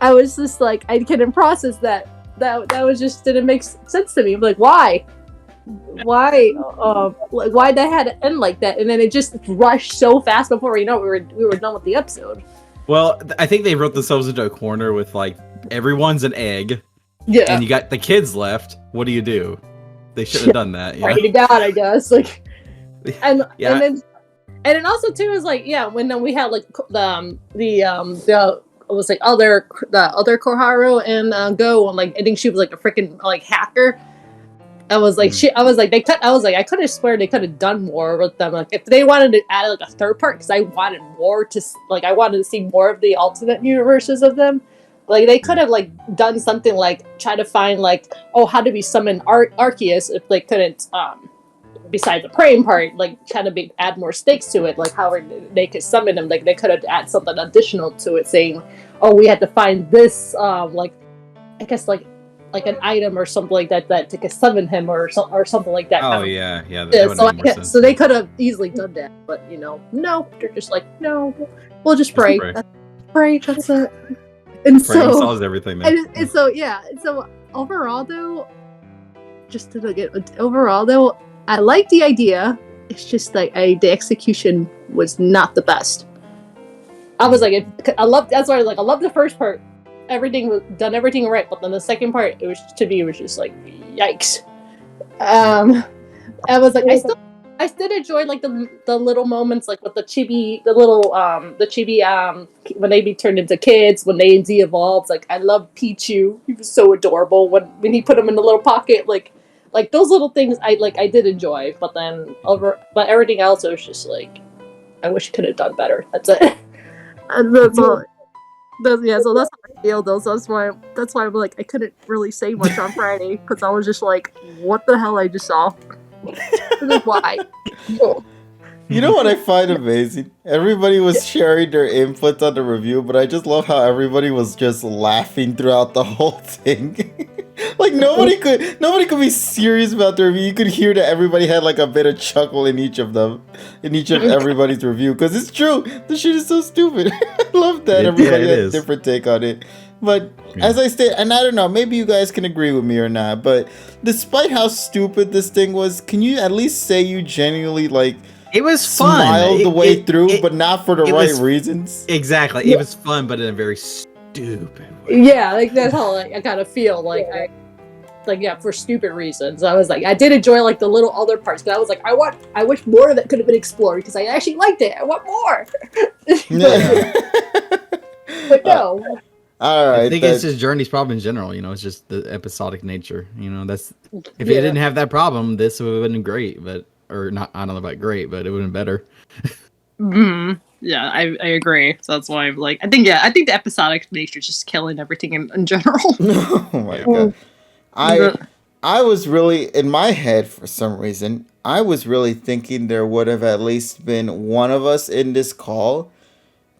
I was just like, I couldn't process that. That was just didn't make sense to me. I'm like, why? Why that had to end like that, and then it just rushed so fast before we were done with the episode. Well, I think they wrote themselves into a corner with like everyone's an egg, yeah, and you got the kids left. What do? They should have done that. Pray to God, I guess. Like, and then also too is like when we had like the was like the other Koharu and Go, and like I think she was like a freaking like hacker. I was like, I could have swear they could have done more with them. Like, if they wanted to add like a third part, because I wanted to see more of the alternate universes of them. Like, they could have like done something like try to find like, oh, how do we summon Arceus if they couldn't, besides the praying part, like try to add more stakes to it, like how they could summon him. Like, they could have add something additional to it, saying, oh, we had to find this, like, I guess like an item or something like that to summon him or something like that. Oh yeah. So they could have easily done that, but no, they're just like, no, we'll just pray. Pray. That's it. And Praying so, solves everything, man. and so yeah. So overall, though, overall though, I like the idea. It's just like the execution was not the best. I was like, that's why I was like, I love the first part. Everything was done, everything right, but then the second part, it was just like, yikes. I was like, I still enjoyed like the little moments, like with the chibi, when they be turned into kids, when they de-evolved. Like I love Pichu. He was so adorable when he put him in the little pocket. Like those little things I did enjoy, but everything else it was just like, I wish I could have done better. That's it. And that's all. So that's how I feel though. So that's why I'm like, I couldn't really say much on Friday because I was just like, what the hell I just saw. Why? You know what I find amazing? Everybody was sharing their inputs on the review, but I just love how everybody was just laughing throughout the whole thing. Like nobody could be serious about the review. You could hear that everybody had like a bit of chuckle in each of everybody's review, because it's true. The shit is so stupid. I love that everybody had a different take on it. But as I said, and I don't know, maybe you guys can agree with me or not, but despite how stupid this thing was, can you at least say you genuinely like it was fun, smiled the way through, but not for the right reasons? Exactly. It was fun, but in a very stupid way. Yeah, like that's how I kind of feel for stupid reasons. I was like, I did enjoy like the little other parts, but I was like, I wish more of that could have been explored because I actually liked it. I want more. but no. All right. I think it's just Journey's problem in general. It's just the episodic nature. That's if it didn't have that problem, this would have been great. Or not. I don't know about great, but it would have been better. Yeah, I agree. So that's why I'm like, I think the episodic nature is just killing everything in general. Oh my god. I was really in my head for some reason. I was really thinking there would have at least been one of us in this call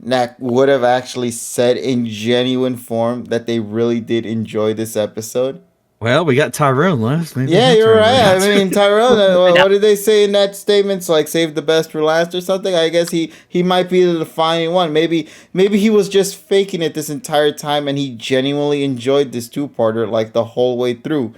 that would have actually said in genuine form that they really did enjoy this episode. Well, we got Tyrone left. Maybe you're right. I mean, Tyrone, what did they say in that statement? Like, save the best for last or something? I guess he might be the defining one. Maybe he was just faking it this entire time and he genuinely enjoyed this two-parter like the whole way through.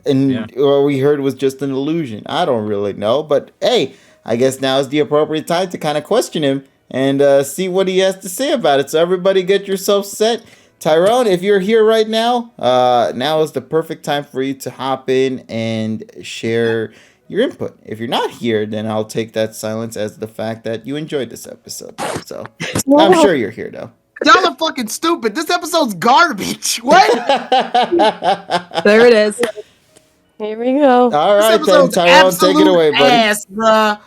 And what we heard was just an illusion. I don't really know. But, hey, I guess now is the appropriate time to kind of question him and see what he has to say about it. So everybody get yourself set. Tyrone, if you're here right now, now is the perfect time for you to hop in and share your input. If you're not here, then I'll take that silence as the fact that you enjoyed this episode. So I'm sure you're here, though. Y'all are fucking stupid. This episode's garbage. What? There it is. Here we go. All right, then, Tyrone, take it away, buddy. Ass, bruh.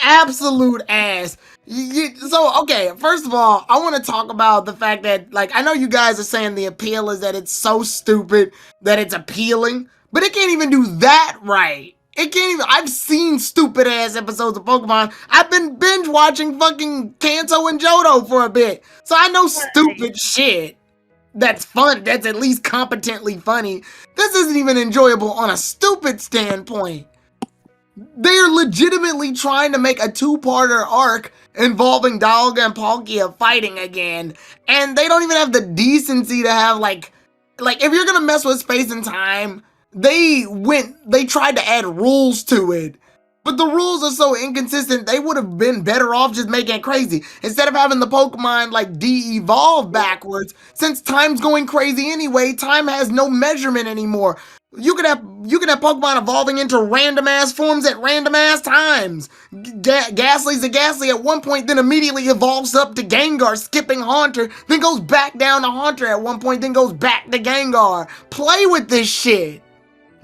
Absolute ass. So, okay, first of all, I want to talk about the fact that, like, I know you guys are saying the appeal is that it's so stupid that it's appealing, but it can't even do that right. It can't even. I've seen stupid ass episodes of Pokemon. I've been binge watching fucking Kanto and Johto for a bit, so I know stupid shit that's fun, that's at least competently funny. This isn't even enjoyable on a stupid standpoint. They're legitimately trying to make a two-parter arc involving Dialga and Palkia fighting again, and they don't even have the decency to have like if you're gonna mess with space and time, they tried to add rules to it, but the rules are so inconsistent. They would have been better off just making it crazy instead of having the Pokemon like de-evolve backwards. Since time's going crazy anyway, time has no measurement anymore. You could have Pokemon evolving into random ass forms at random ass times. Ghastly's a Ghastly at one point, then immediately evolves up to Gengar, skipping Haunter, then goes back down to Haunter at one point, then goes back to Gengar. Play with this shit.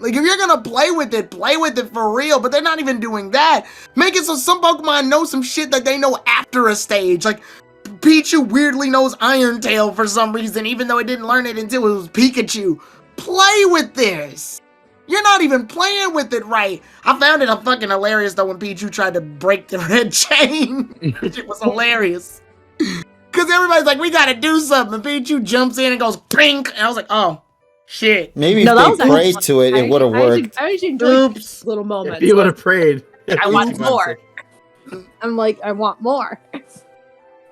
Like, if you're gonna play with it for real, but they're not even doing that. Make it so some Pokemon know some shit that they know after a stage. Like, Pichu weirdly knows Iron Tail for some reason, even though it didn't learn it until it was Pikachu. Play with this. You're not even playing with it right. I found it fucking hilarious though when Pichu tried to break the red chain. It was hilarious. Cause everybody's like, we gotta do something. And Pichu jumps in and goes pink. And I was like, oh shit. Maybe if they prayed to it, it would have worked. I actually enjoyed these little moments. If you would have prayed. I want more. I'm like, I want more.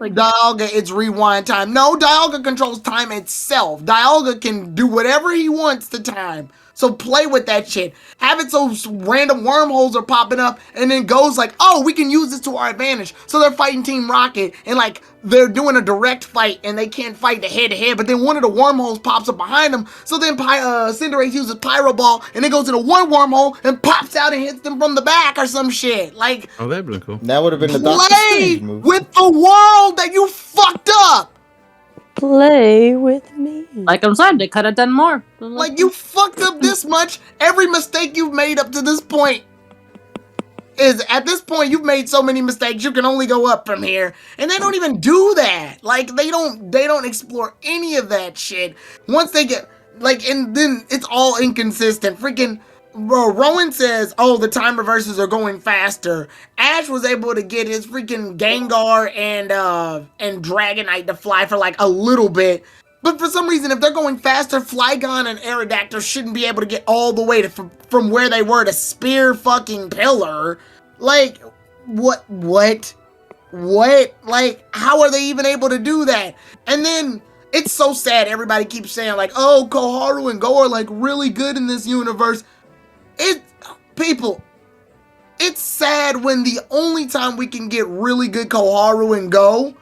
Like Dialga, it's rewind time. No, Dialga controls time itself. Dialga can do whatever he wants to time. So play with that shit. Have it so random wormholes are popping up and then goes like, oh, we can use this to our advantage. So they're fighting Team Rocket and like they're doing a direct fight and they can't fight the head to head, but then one of the wormholes pops up behind them. So then Cinderace uses Pyro Ball and it goes into one wormhole and pops out and hits them from the back or some shit. Like, Oh, that'd been cool. That would have been the Doctor play Strange move. with the world that you fucked up. Play with me. like I'm saying, they could have done more. Like, you fucked up this much. Every mistake you've made up to this point is, at this point, you've made so many mistakes, you can only go up from here. And they don't even do that. Like, they don't explore any of that shit. Once they get, like, and then it's all inconsistent. Freaking, bro, Rowan says, oh, the time reverses are going faster. Ash was able to get his freaking Gengar and Dragonite to fly for, like, a little bit. But for some reason, if they're going faster, Flygon and Aerodactyl shouldn't be able to get all the way to from where they were to Spear fucking Pillar. Like, what? Like, how are they even able to do that? And then, it's so sad everybody keeps saying, like, oh, Koharu and Go are, like, really good in this universe. People, it's sad when the only time we can get really good Koharu and Go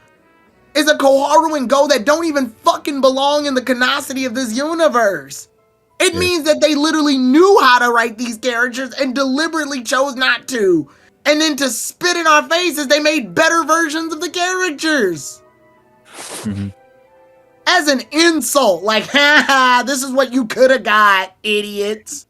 is a Koharu and Go that don't even fucking belong in the canonicity of this universe. It means that they literally knew how to write these characters and deliberately chose not to. And then to spit in our faces, they made better versions of the characters. Mm-hmm. As an insult, like, haha, this is what you could have got, idiots.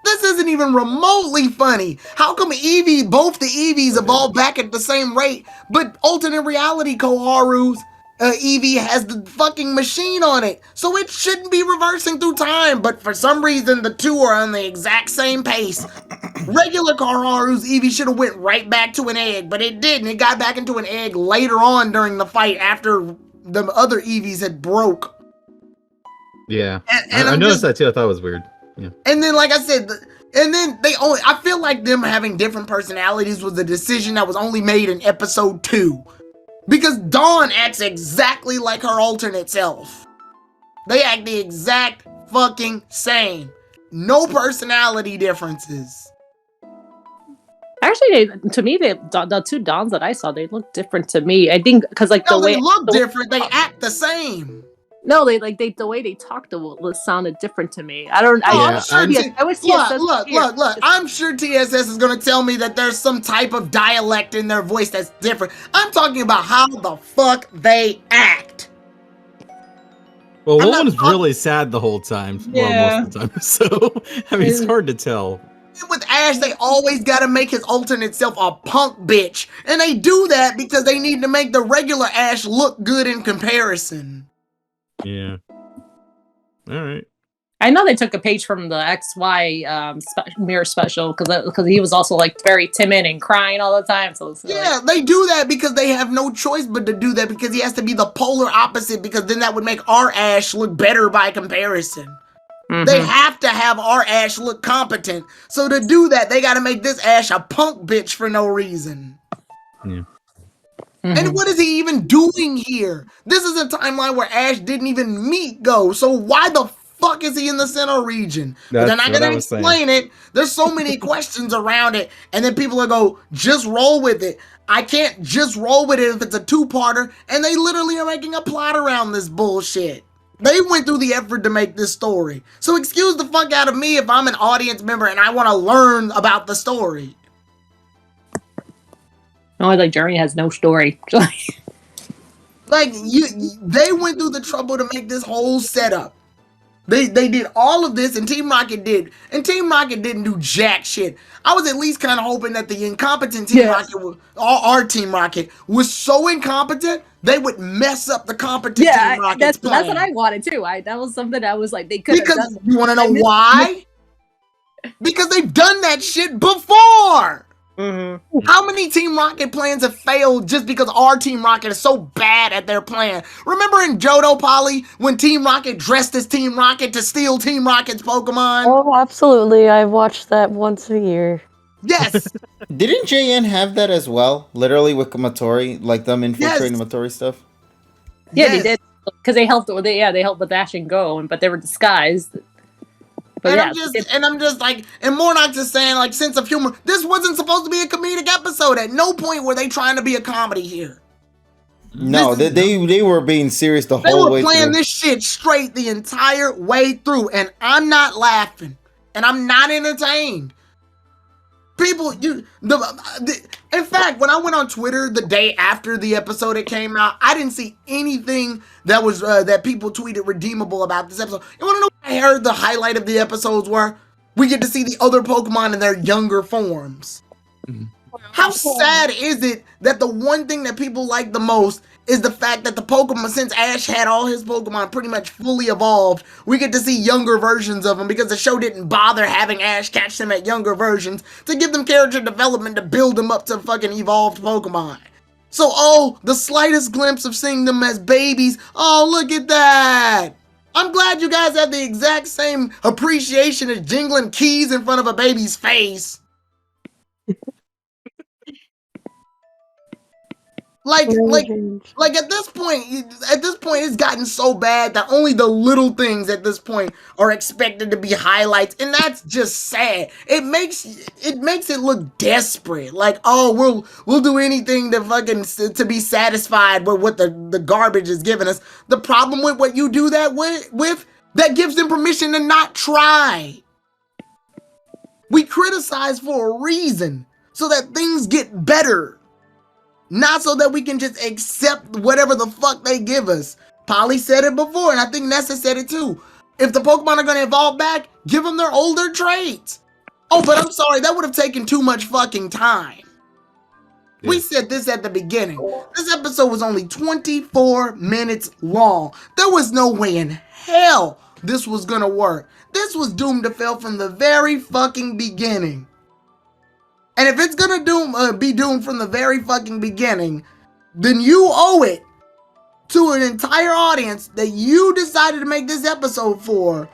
This isn't even remotely funny. How come both the Eevees evolve back at the same rate, but alternate reality Koharu's Eevee has the fucking machine on it, so it shouldn't be reversing through time, but for some reason the two are on the exact same pace. Regular Koharu's Eevee should have went right back to an egg, but it didn't. It got back into an egg later on during the fight after the other Eevees had broke. Yeah, And I noticed that too. I thought it was weird. Yeah. And then, like I said, I feel like them having different personalities was a decision that was only made in episode 2. Because Dawn acts exactly like her alternate self. They act the exact fucking same. No personality differences. Actually, to me, the two Dons that I saw, they look different to me. I think because like No, they look different. They act the same. No, the way they talked sounded different to me. I don't. I'm sure. Look. I'm sure TSS is gonna tell me that there's some type of dialect in their voice that's different. I'm talking about how the fuck they act. Well, Rowan's really sad the whole time. Yeah. Well, most of the time. So, I mean, it's hard to tell. With Ash, they always gotta make his alternate self a punk bitch. And they do that because they need to make the regular Ash look good in comparison. Yeah. All right. I know they took a page from the XY mirror special because he was also like very timid and crying all the time. So yeah, they do that because they have no choice but to do that because he has to be the polar opposite because then that would make our Ash look better by comparison. Mm-hmm. They have to have our Ash look competent. So to do that, they got to make this Ash a punk bitch for no reason. Yeah. And what is he even doing here? This is a timeline where Ash didn't even meet Go. So why the fuck is he in the center region? But they're not going to explain it. There's so many questions around it. And then people will go, just roll with it. I can't just roll with it if it's a two-parter. And they literally are making a plot around this bullshit. They went through the effort to make this story. So excuse the fuck out of me if I'm an audience member and I want to learn about the story. No, like Journey has no story. Like they went through the trouble to make this whole setup. They did all of this, and Team Rocket did, and Team Rocket didn't do jack shit. I was at least kind of hoping that the incompetent Team Rocket, our Team Rocket, was so incompetent they would mess up the competent Team Rocket's plan. That's what I wanted too. That was something I was like, they could have done. You want to know why? Because they've done that shit before. Mm-hmm. How many Team Rocket plans have failed just because our Team Rocket is so bad at their plan? Remember in Johto Poly when Team Rocket dressed as Team Rocket to steal Team Rocket's Pokemon? Oh, absolutely. I watched that once a year. Yes. Didn't JN have that as well? Literally with Matori, like them infiltrating Matori stuff? Yeah, they did. Because they helped with Ash and Go, but they were disguised. But and yeah, I'm just like, and Mornox just saying like sense of humor. This wasn't supposed to be a comedic episode. At no point were they trying to be a comedy here. No, they were being serious the whole way through. They were playing this shit straight the entire way through, and I'm not laughing, and I'm not entertained. People, in fact, when I went on Twitter the day after the episode it came out, I didn't see anything that was that people tweeted redeemable about this episode. You want to know what I heard the highlight of the episodes were? We get to see the other Pokemon in their younger forms. How sad is it that the one thing that people like the most is the fact that the Pokemon, since Ash had all his Pokemon pretty much fully evolved, we get to see younger versions of them because the show didn't bother having Ash catch them at younger versions to give them character development to build them up to fucking evolved Pokemon. So, the slightest glimpse of seeing them as babies, look at that! I'm glad you guys have the exact same appreciation as jingling keys in front of a baby's face. Like at this point it's gotten so bad that only the little things at this point are expected to be highlights, and that's just sad. It makes it look desperate. Like, we'll do anything to be satisfied with what the garbage is giving us. The problem with what you do that with that gives them permission to not try. We criticize for a reason, so that things get better. Not so that we can just accept whatever the fuck they give us. Polly said it before, and I think Nessa said it too. If the Pokemon are going to evolve back, give them their older traits. But I'm sorry, that would have taken too much fucking time. Yeah. We said this at the beginning. This episode was only 24 minutes long. There was no way in hell this was going to work. This was doomed to fail from the very fucking beginning. And if it's gonna be doomed from the very fucking beginning, then you owe it to an entire audience that you decided to make this episode for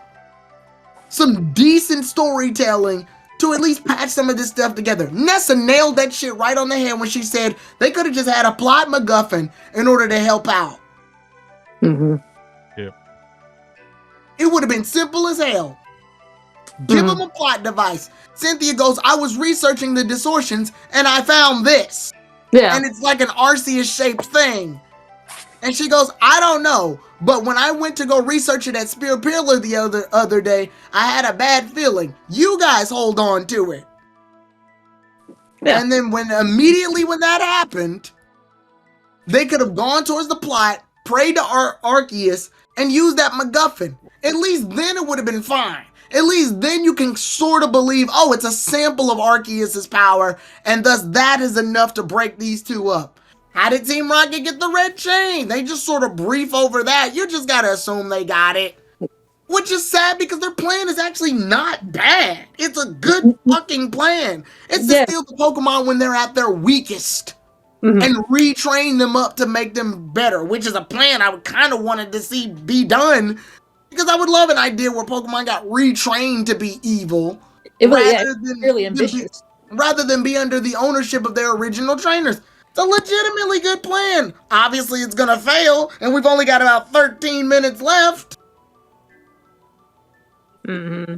some decent storytelling to at least patch some of this stuff together. Nessa nailed that shit right on the head when she said they could have just had a plot MacGuffin in order to help out. Mm-hmm. Yeah. It would have been simple as hell. Give them a plot device. Cynthia goes, I was researching the distortions and I found this. Yeah. And it's like an Arceus shaped thing. And she goes, I don't know. But when I went to go research it at Spear Pillar the other day, I had a bad feeling. You guys hold on to it. Yeah. And then immediately when that happened, they could have gone towards the plot, prayed to Arceus, and used that MacGuffin. At least then it would have been fine. At least then you can sort of believe, it's a sample of Arceus' power, and thus that is enough to break these two up. How did Team Rocket get the red chain? They just sort of brief over that. You just gotta assume they got it. Which is sad because their plan is actually not bad. It's a good fucking plan. It's to steal the Pokemon when they're at their weakest. And retrain them up to make them better, which is a plan I would kind of wanted to see be done. Because I would love an idea where Pokemon got retrained to be evil. It was really ambitious. Rather than be under the ownership of their original trainers. It's a legitimately good plan. Obviously, it's going to fail, and we've only got about 13 minutes left. Mm-hmm.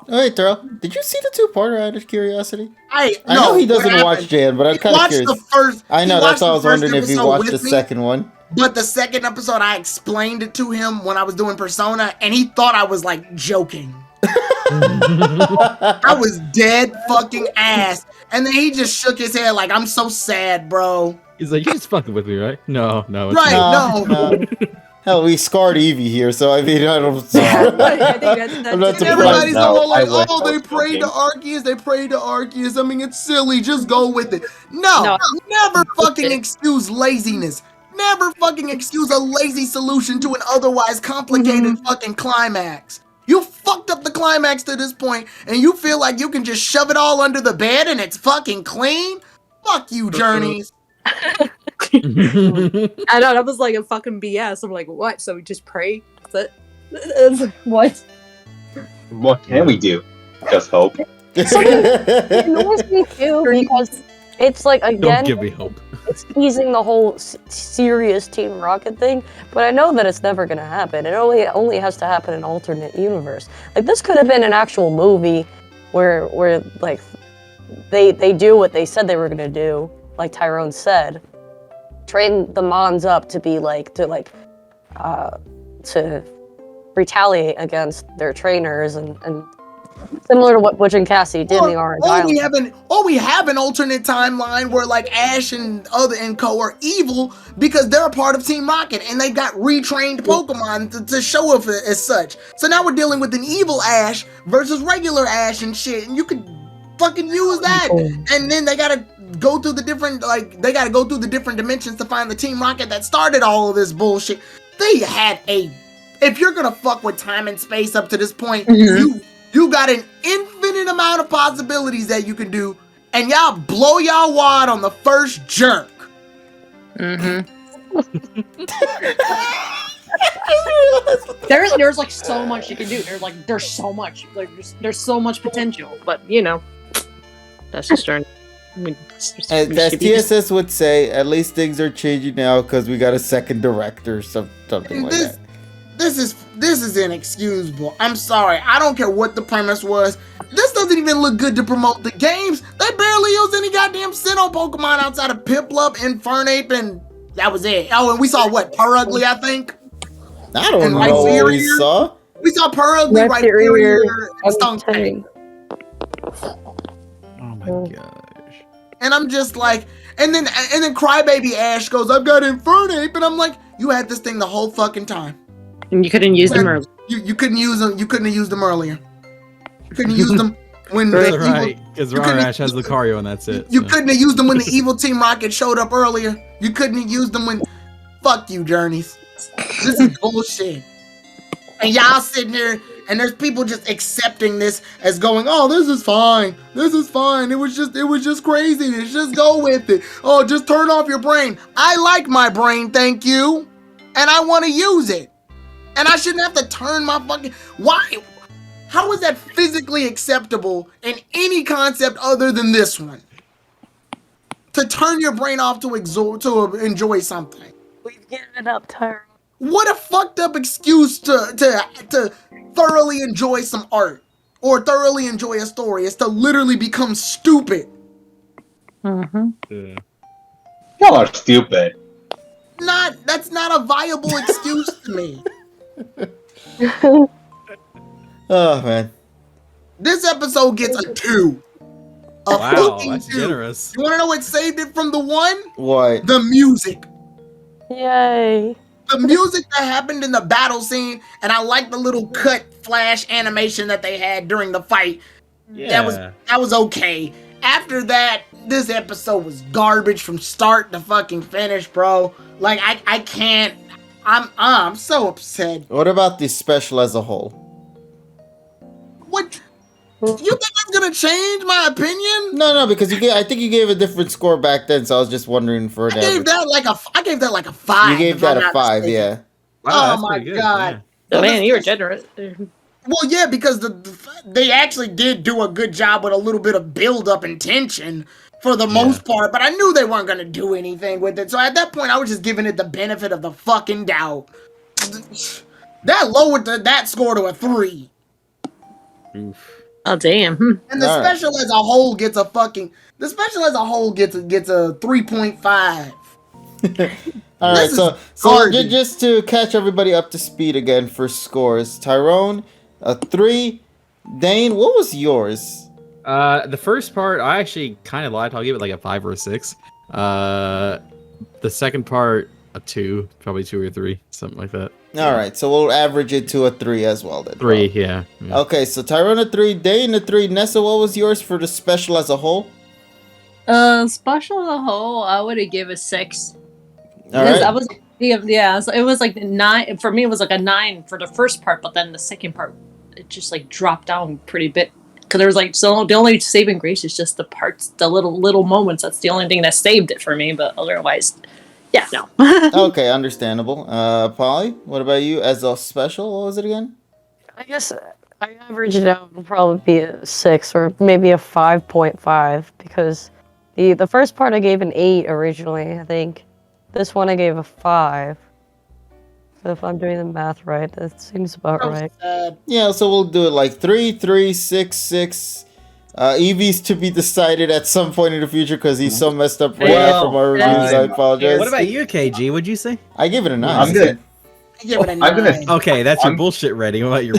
Oh, hey, Terrell, did you see the two-parter out of curiosity? I know he doesn't watch Jan, but I'm kind of curious. I know, that's why I was wondering if you watched the second one. But the second episode, I explained it to him when I was doing Persona, and he thought I was, like, joking. I was dead fucking ass. And then he just shook his head like, I'm so sad, bro. He's like, you're just fucking with me, right? No. It's no. Hell, we scarred Eevee here, so I mean, I don't... I'm not everybody's all like, they prayed to Arceus. I mean, it's silly. Just go with it. No. Never fucking excuse laziness. Never fucking excuse a lazy solution to an otherwise complicated fucking climax. You fucked up the climax to this point, and you feel like you can just shove it all under the bed and it's fucking clean? Fuck you, Journeys. I know, that was like a fucking BS. I'm like, what? So we just pray? That's it? What? What can we do? Just hope. It annoys me too because it's like, Don't again, give me hope. it's teasing the whole serious Team Rocket thing, but I know that it's never gonna happen. It only has to happen in an alternate universe. Like, this could have been an actual movie where like they do what they said they were gonna do, like Tyrone said, train the Mons up to be to retaliate against their trainers and similar to what Butch and Cassie did in the Orange Island. We have an alternate timeline where like Ash and Co are evil because they're a part of Team Rocket and they got retrained Pokemon to show up as such. So now we're dealing with an evil Ash versus regular Ash and shit, and you could fucking use that. And then they gotta go through the different dimensions to find the Team Rocket that started all of this bullshit. They had if you're gonna fuck with time and space up to this point, you got an infinite amount of possibilities that you can do, and y'all blow y'all wad on the first jerk. There's like so much you can do. There's so much. There's so much potential, but that's just starting. As TSS would say, at least things are changing now because we got a second director or something like that. This is inexcusable. I'm sorry. I don't care what the premise was. This doesn't even look good to promote the games. They barely used any goddamn Sinnoh Pokemon outside of Piplup, Infernape, and that was it. Oh, and we saw what? Purugly, I think? I don't know what we saw. We saw Purugly, Rhyperior, and Stuntank. Oh my gosh. And I'm just like, and then Crybaby Ash goes, I've got Infernape, and I'm like, you had this thing the whole fucking time. And you couldn't use them earlier. You couldn't use them. You couldn't have used them earlier. You couldn't use them when That's right, because Ash has Lucario and that's it. You couldn't have used them when the evil Team Rocket showed up earlier. You couldn't have used them when. Fuck you, Journeys. This is bullshit. And y'all sitting there, and there's people just accepting this as going, oh, this is fine. This is fine. It was just craziness. Just go with it. Oh, just turn off your brain. I like my brain, thank you, and I want to use it. And I shouldn't have to turn my fucking... Why? How is that physically acceptable in any concept other than this one? To turn your brain off to enjoy something. We've given it up, Tyrone. What a fucked up excuse to thoroughly enjoy some art. Or thoroughly enjoy a story. Is to literally become stupid. Y'all are stupid. That's not a viable excuse to me. Oh man, this episode gets a 2. Wow, that's generous. You want to know what saved it from the 1? What? The music. Yay. The music that happened in the battle scene, and I like the little cut flash animation that they had during the fight. Yeah. That was okay. After that, this episode was garbage from start to fucking finish, bro. Like I can't. I'm so upset. What about the special as a whole? What? You think that's gonna change my opinion? No, because I think you gave a different score back then, so I was just wondering for I gave that like a 5. You gave that a 5, yeah. Wow, oh my good, god. Yeah. Oh, man, you were generous. Well, yeah, because they actually did do a good job with a little bit of build-up and tension for the most part, but I knew they weren't going to do anything with it. So at that point, I was just giving it the benefit of the fucking doubt. That lowered that score to a 3. Oof. Oh damn. And the special as a whole gets a 3.5. All right, so just to catch everybody up to speed again for scores, Tyrone, a 3. Dane, what was yours? The first part, I actually kind of lied. I'll give it like a 5 or a 6. The second part, a 2, probably 2 or 3, something like that. All right, so we'll average it to a 3 as well then. 3, yeah. Okay, so Tyrone a 3, Dane a 3. Nessa, what was yours for the special as a whole? Special as a whole, I would have given a 6. All right. I was so it was like 9 for me. It was like a 9 for the first part, but then the second part, it just like dropped down pretty bit because there was like so the only saving grace is just the parts, the little moments. That's the only thing that saved it for me. But otherwise, yeah, no. Okay, understandable. Polly, what about you as a special? What was it again? I guess I averaged it out, it'll probably be a 6 or maybe a 5.5 because the first part I gave an 8 originally, I think. This one I gave a 5. So if I'm doing the math right, that seems about right. Yeah, so we'll do it like 3, 3, 6, 6. Evie's to be decided at some point in the future because he's so messed up right now from our reviews. I apologize. What about you, KG? What'd you say? I give it a 9. I'm good. Give it a 9. Okay, that's your bullshit rating. What about your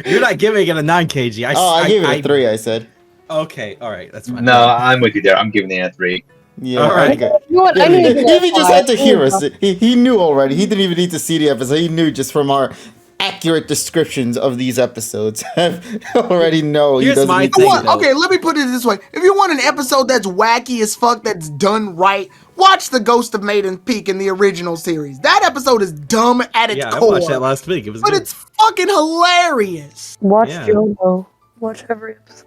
You're not giving it a 9, KG. I gave it a 3, I said. Okay, alright, that's fine. No, I'm with you there. I'm giving it a 3. Yeah, all right. okay. You know what? I need Evie just had to hear us. He knew already. He didn't even need to see the episode. He knew just from our accurate descriptions of these episodes. Already know. Here's my need to thing, see though. Okay, let me put it this way. If you want an episode that's wacky as fuck, that's done right, watch The Ghost of Maiden Peak in the original series. That episode is dumb at its I core. watched that last week. It was but good. it's fucking hilarious. Watch Yeah. Jojo. Watch every episode.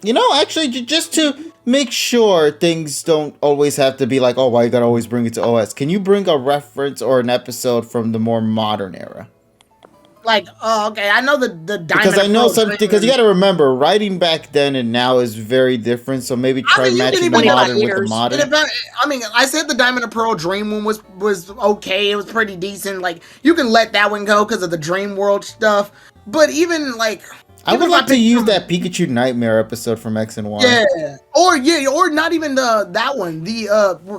You know, actually, just to make sure things don't always have to be like, oh, why you gotta always bring it to OS? Can you bring a reference or an episode from the more modern era? Like, okay, I know the Diamond. Because I know Pearl something. Because you gotta remember, writing back then and now is very different. So maybe try you can matching even the go modern with the years. modern. And I mean, I said the Diamond and Pearl Dream one was okay. It was pretty decent. Like, you can let that one go because of the Dream World stuff. But even like, I would even like if to pick use some- that Pikachu Nightmare episode from X and Y. Yeah, or not even that one.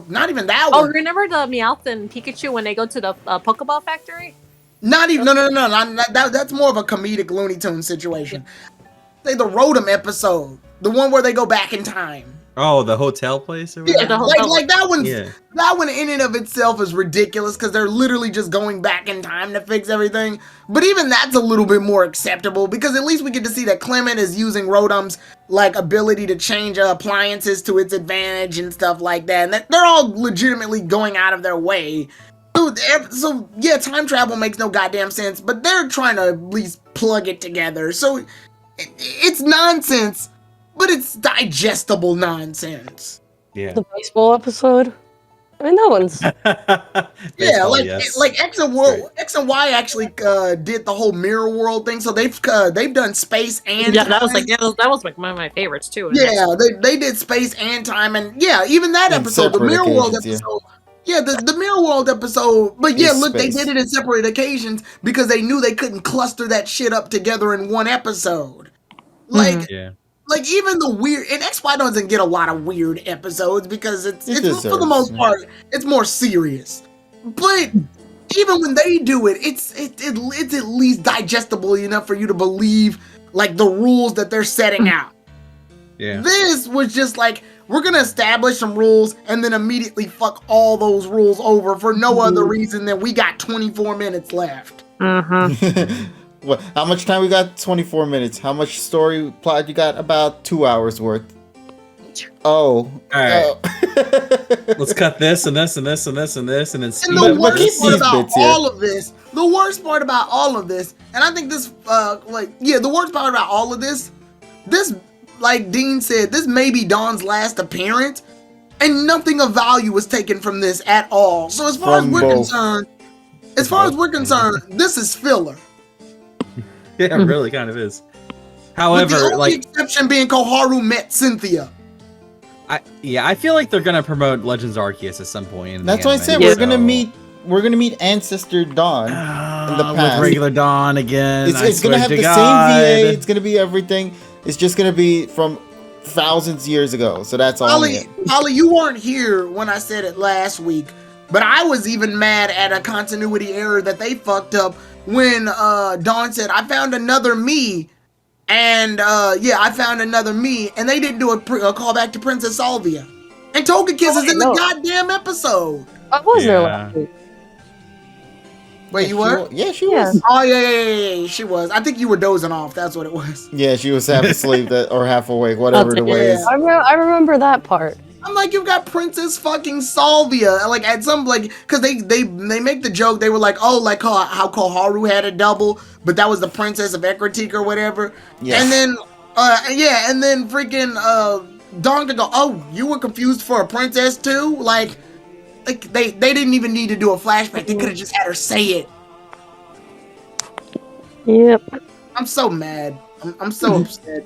Not even that Oh, one. remember the Meowth and Pikachu when they go to the Pokeball factory? Not even that's more of a comedic Looney Tunes situation. Say the Rotom episode, the one where they go back in time. Oh, the hotel place or Yeah, whatever? the hotel. like that one's Yeah. that one in and of itself is ridiculous because they're literally just going back in time to fix everything. But even that's a little bit more acceptable because at least we get to see that Clement is using Rotom's like ability to change appliances to its advantage and stuff like that. And that they're all legitimately going out of their way. So yeah, time travel makes no goddamn sense, but they're trying to at least plug it together. So it's nonsense, but it's digestible nonsense. Yeah. The baseball episode? I mean, that one's... Yeah, Baseball, like yes. like X and Y actually did the whole mirror world thing. So they've done space and Yeah, that was time. like that was like one of my favorites too. Yeah, they did space and time, and yeah, even that In episode, the separate mirror world occasions, yeah. episode. Yeah, the mirror world episode. But yeah, It's look, space. they did it in separate occasions because they knew they couldn't cluster that shit up together in one episode. Like, Yeah. like even the weird and XY doesn't get a lot of weird episodes because it's for the deserves, most yeah. part it's more serious. But even when they do it, it's at least digestible enough for you to believe like the rules that they're setting out. Yeah. This was just like, we're gonna establish some rules and then immediately fuck all those rules over for no other reason than we got 24 minutes left. What? How much time we got? 24 minutes. How much story plot you got? About 2 hours worth. Oh. Alright. Oh. Let's cut this and this and this and this and this and then speed And But- the up but worst keep part these about bits here. all of this, the worst part about all of this, and I think this, the worst part about all of this, like Dean said, this may be Dawn's last appearance, and nothing of value was taken from this at all. So as far From as we're both. concerned, this is filler. Yeah, it really kind of is. With However, the only like exception being Koharu met Cynthia. I feel like they're gonna promote Legends Arceus at some point. In That's the why I anime, said so- we're gonna meet Ancestor Dawn. in the with past. regular Dawn again. It's gonna have the same VA. It's gonna be everything. It's just gonna be from thousands years ago. So that's all. Holly, you weren't here when I said it last week, but I was even mad at a continuity error that they fucked up when Dawn said, "I found another me," and I found another me, and they didn't do a callback to Princess Salvia, and Togekiss is in the goddamn episode. I was there last week. Wait, you were? Yeah, she was. Oh yeah, she was. I think you were dozing off. That's what it was. Yeah, she was half asleep or half awake, whatever the way is. I remember that part. I'm like, you've got Princess fucking Salvia. Like at some because they make the joke. They were like, oh, like how Koharu had a double, but that was the Princess of Ekritik or whatever. Yes. And then and then freaking Dawn could go, oh, you were confused for a princess too? Like they didn't even need to do a flashback. They could have just had her say it. Yep. I'm so mad. I'm so upset.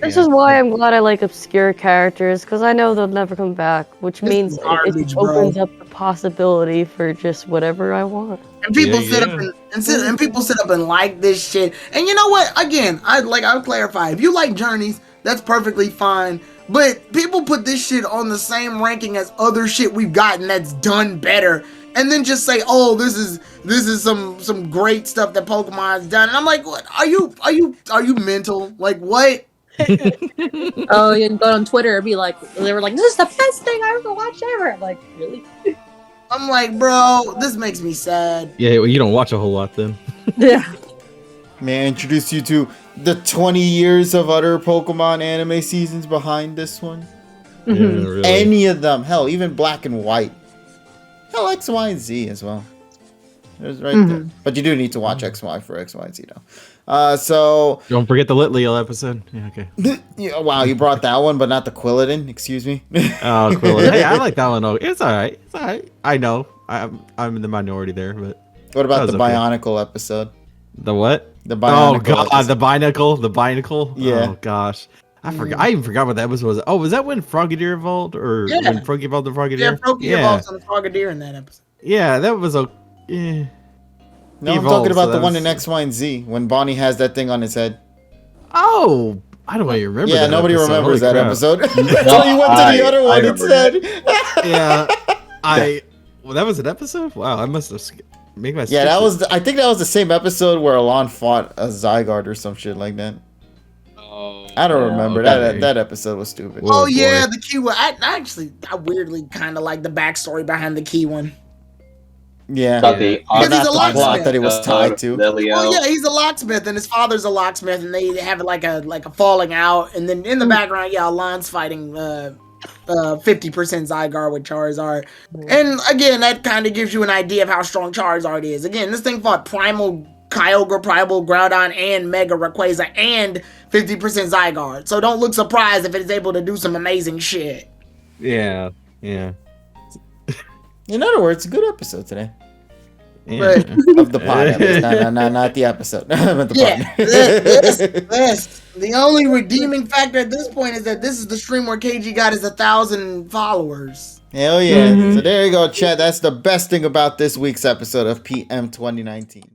This is why I'm glad I like obscure characters, because I know they'll never come back, which This means is garbage, it bro. opens up the possibility for just whatever I want. And people sit up and people sit up and like this shit. And you know what? Again, I'll clarify. If you like Journeys, that's perfectly fine. But people put this shit on the same ranking as other shit we've gotten that's done better. And then just say, "Oh, this is some great stuff that Pokemon's done." And I'm like, "What? Are you mental? Like what?" Oh, you can go on Twitter and be like, they were like, "This is the best thing I ever watched ever." I'm like, really? I'm like, bro, this makes me sad. Yeah, well, you don't watch a whole lot then. Yeah. May I introduce you to the 20 years of other Pokemon anime seasons behind this one? Yeah, really. Any of them. Hell, even Black and White. Hell, X, Y, and Z as well. There's right there. But you do need to watch X, Y for X, Y, and Z though. So Don't forget the Litleo episode. Yeah, okay. yeah, wow, you brought that one, but not the Quilladin. Excuse me. Oh, cool. Hey, I like that one. Oh, it's all right. It's all right. I know. I'm in the minority there, but What about the that was okay. Bionicle episode? The what? The Oh Bionicle. god, episode. the Binacle. Yeah. Oh gosh, I forgot. I even forgot what that episode was. Oh, was that when Frogadier evolved, or Yeah. when Froggy evolved the Frogadier? Yeah, Froakie evolves on the Frogadier in that episode. Yeah, that was a. Yeah. No, He I'm evolved, talking about so the that one was- in X, Y, and Z when Bonnie has that thing on his head. Oh, I don't even remember. Yeah, that nobody episode. remembers Holy that crap. episode. Until you went to the other I one remember instead. Yeah, well, that was an episode. Wow, I must have. Maybe I. Yeah, that was. I think that was the same episode where Alon fought a Zygarde or some shit like that. Oh, I don't remember. okay. That episode was stupid. Whoa. Oh yeah, boy. the key one. I weirdly kind of like the backstory behind the key one. Yeah, But the Because he's a not the plot locksmith. that it was tied to. Lilio. Oh yeah, he's a locksmith, and his father's a locksmith, and they have like a falling out, and then in the background, yeah, Alon's fighting 50% Zygarde with Charizard, and again, that kind of gives you an idea of how strong Charizard is. Again, this thing fought Primal Kyogre, Primal Groudon, and Mega Rayquaza, and 50% Zygarde. So don't look surprised if it's able to do some amazing shit. Yeah. Yeah. In other words, a good episode today Yeah. But of the pod. At least. No, not the episode. But the yeah, pod. this. The only redeeming factor at this point is that this is the stream where KG got his 1,000 followers. Hell yeah! So there you go, chat. That's the best thing about this week's episode of PM 2019.